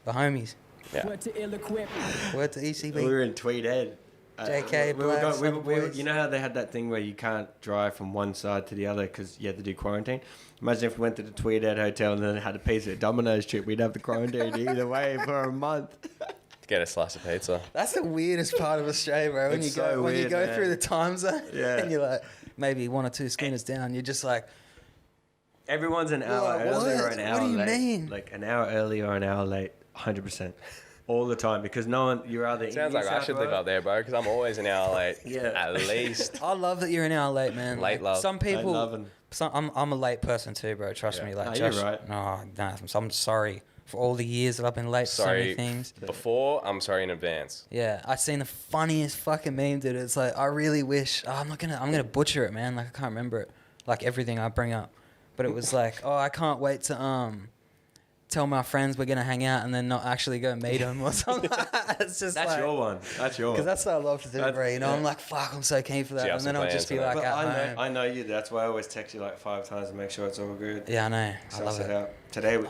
Speaker 4: the homies.
Speaker 3: yeah.
Speaker 2: Word to illeqwip.
Speaker 4: Word to ECB.
Speaker 5: we were in Tweed Head.
Speaker 4: JK,
Speaker 5: we were
Speaker 4: Blacks,
Speaker 5: going,
Speaker 4: other boys.
Speaker 5: you know how they had that thing where you can't drive from one side to the other because you had to do quarantine? Imagine if we went to the Tweed Head Hotel and then had a piece of Domino's chip. We'd have to quarantine either way for a month.
Speaker 3: Get a slice of pizza.
Speaker 4: That's the weirdest part of Australia, bro. When
Speaker 5: It's
Speaker 4: you go
Speaker 5: so
Speaker 4: when you
Speaker 5: weird,
Speaker 4: go
Speaker 5: man.
Speaker 4: through the time zone,
Speaker 5: Yeah.
Speaker 4: and you're like maybe 1 or 2 schooners down. You're just like,
Speaker 5: Everyone's an hour
Speaker 4: Like,
Speaker 5: early or
Speaker 4: what?
Speaker 5: an
Speaker 4: What
Speaker 5: hour
Speaker 4: do you
Speaker 5: late.
Speaker 4: mean?
Speaker 5: Like an hour early or an hour late, 100%. All the time because no one, you're either in
Speaker 3: Sounds
Speaker 5: New
Speaker 3: like I
Speaker 5: South
Speaker 3: should live
Speaker 5: Wales-
Speaker 3: up there, bro, because I'm always an hour late.
Speaker 5: Yeah.
Speaker 3: At least.
Speaker 4: I love that you're an hour late, man.
Speaker 3: Late
Speaker 4: Like,
Speaker 3: love.
Speaker 4: Some people,
Speaker 5: love 'em.
Speaker 4: I'm a late person too, bro. Trust
Speaker 3: Yeah.
Speaker 4: me. Like,
Speaker 5: No,
Speaker 4: Josh,
Speaker 5: you're right.
Speaker 4: no, I'm sorry for all the years that I've been late for so many
Speaker 3: Sorry
Speaker 4: things.
Speaker 3: before, I'm sorry in advance.
Speaker 4: Yeah, I seen the funniest fucking meme, dude. It's like I really wish I'm gonna butcher it, man. Like I can't remember it, like everything I bring up. But it was like, oh, I can't wait to tell my friends we're gonna hang out and then not actually go meet them or something. It's just
Speaker 5: That's
Speaker 4: like,
Speaker 5: your one. That's your one.
Speaker 4: because that's what I love to do,
Speaker 5: That's-
Speaker 4: bro. You know,
Speaker 5: yeah.
Speaker 4: I'm like, fuck, I'm so keen for that,
Speaker 3: Do you have
Speaker 4: and then
Speaker 3: some
Speaker 4: I'll just be
Speaker 3: plans
Speaker 4: like,
Speaker 3: for
Speaker 5: But
Speaker 4: at home.
Speaker 5: I know you. That's why I always text you like 5 times to make sure it's all good.
Speaker 4: Yeah, I know. I
Speaker 5: Suss
Speaker 4: love it.
Speaker 5: out.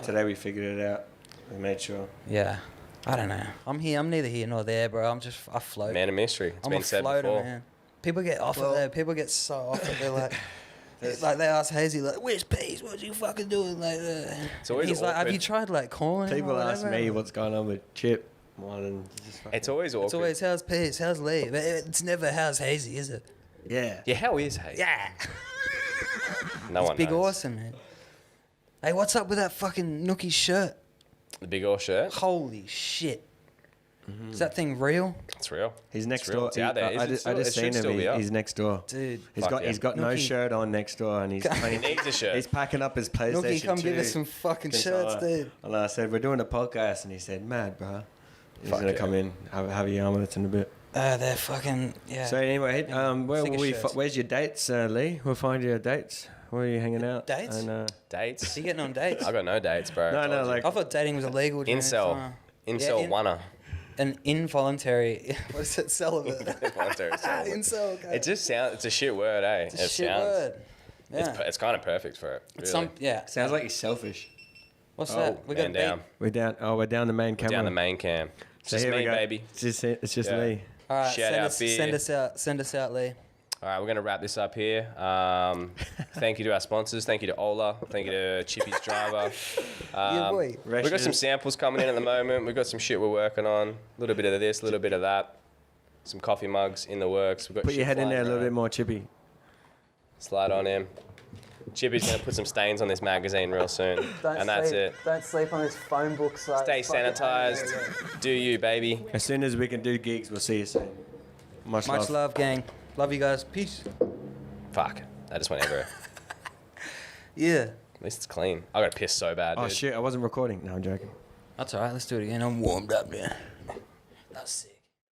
Speaker 5: Today we figured it out. We made sure.
Speaker 4: Yeah, I don't know. I'm neither here nor there, bro. I float.
Speaker 3: Man of mystery. It's
Speaker 4: I'm
Speaker 3: been
Speaker 4: a
Speaker 3: said
Speaker 4: floater,
Speaker 3: before.
Speaker 4: man. People get off it there. People get so off it. They're like, it's like they ask Hazy, like, "Where's Peace? What you fucking doing?" Like,
Speaker 3: It's always
Speaker 4: he's like, "Have
Speaker 3: awkward.
Speaker 4: you tried like calling him?"
Speaker 5: People
Speaker 4: or
Speaker 5: ask
Speaker 4: whatever?"
Speaker 5: me what's going on with Chip more than just fucking,
Speaker 3: It's always awkward.
Speaker 4: It's always how's Peace, how's Lee. But it's never how's Hazy, is it?
Speaker 5: yeah.
Speaker 3: Yeah, how is Hayes?
Speaker 4: Yeah.
Speaker 3: No one
Speaker 4: Big
Speaker 3: knows.
Speaker 4: awesome, man. Hey, what's up with that fucking Nookie shirt?
Speaker 3: The big old shirt.
Speaker 4: Holy shit. Is that thing real?
Speaker 3: It's real.
Speaker 5: He's next
Speaker 3: real.
Speaker 5: door.
Speaker 3: It's out there.
Speaker 5: I
Speaker 3: It
Speaker 5: just
Speaker 3: should
Speaker 5: seen
Speaker 3: still
Speaker 5: him.
Speaker 3: be up.
Speaker 5: He's next door.
Speaker 4: Dude.
Speaker 5: He's
Speaker 3: Fuck
Speaker 5: got
Speaker 3: yeah.
Speaker 5: he's got no
Speaker 4: Nookie.
Speaker 5: shirt on next door, and he's
Speaker 3: He needs a shirt.
Speaker 5: he's packing up his PlayStation
Speaker 4: Nookie, come
Speaker 5: 2.
Speaker 4: give us some fucking
Speaker 5: Since
Speaker 4: shirts,
Speaker 5: I-
Speaker 4: dude.
Speaker 5: And I said we're doing a podcast, and he said, "Mad, bro." He's
Speaker 3: Fuck
Speaker 5: gonna
Speaker 3: yeah.
Speaker 5: come in, have a yarn with us in a bit.
Speaker 4: They're fucking, yeah.
Speaker 5: So anyway, where
Speaker 4: Sick
Speaker 5: will
Speaker 4: of
Speaker 5: we?
Speaker 4: shirts.
Speaker 5: Where's your dates, Lee? We'll find your dates. Where are you hanging out?
Speaker 4: Dates?
Speaker 5: And,
Speaker 3: Dates.
Speaker 4: You getting on dates?
Speaker 3: I got no dates, bro.
Speaker 5: no,
Speaker 3: Told you.
Speaker 5: like
Speaker 4: I thought dating was illegal. during this
Speaker 3: Incel.
Speaker 4: time.
Speaker 3: Incel
Speaker 4: Yeah,
Speaker 3: wanna.
Speaker 4: An involuntary, what is it, celibate?
Speaker 3: Involuntary celibate.
Speaker 4: Incel, okay.
Speaker 3: It just sounds. It's a shit word, eh?
Speaker 4: It's a shit word. Yeah.
Speaker 3: It's kind of perfect for it.
Speaker 4: It's
Speaker 3: Really.
Speaker 4: yeah.
Speaker 5: sounds like you're selfish.
Speaker 4: What's
Speaker 3: Oh,
Speaker 4: that? We got a
Speaker 3: man
Speaker 4: beat.
Speaker 3: down.
Speaker 5: We're down the main camera.
Speaker 3: Down the main cam. It's
Speaker 5: So
Speaker 3: just
Speaker 5: here we
Speaker 3: me,
Speaker 5: go.
Speaker 3: baby.
Speaker 5: It's just
Speaker 3: Yeah.
Speaker 5: Lee.
Speaker 4: All right,
Speaker 3: Shout out beer.
Speaker 4: send us out, Lee.
Speaker 3: All right, we're going to wrap this up here. Thank you to our sponsors. Thank you to Ola. Thank you to Chippy's Driver.
Speaker 4: boy.
Speaker 3: We've got some samples coming in at the moment. We've got some shit we're working on. A little bit of this, a little bit of that. Some coffee mugs in the works. We've got
Speaker 5: Put
Speaker 3: shit
Speaker 5: your head in there a
Speaker 3: flying
Speaker 5: little bit
Speaker 3: around.
Speaker 5: more, Chippy.
Speaker 3: Slide on him. Chippy's going to put some stains on this magazine real soon. And that's it.
Speaker 4: Don't sleep on this phone book site.
Speaker 3: Stay sanitized. Do you, baby.
Speaker 5: As soon as we can do gigs, we'll see you soon. Much
Speaker 4: Much
Speaker 5: love.
Speaker 4: love, gang. Love you guys. Peace.
Speaker 3: Fuck. That just went everywhere.
Speaker 4: Yeah.
Speaker 3: At least it's clean. I got to piss so bad,
Speaker 5: Oh
Speaker 3: dude.
Speaker 5: shit! I wasn't recording. No, I'm joking.
Speaker 4: That's alright, let's do it again. I'm warmed up now. That's sick.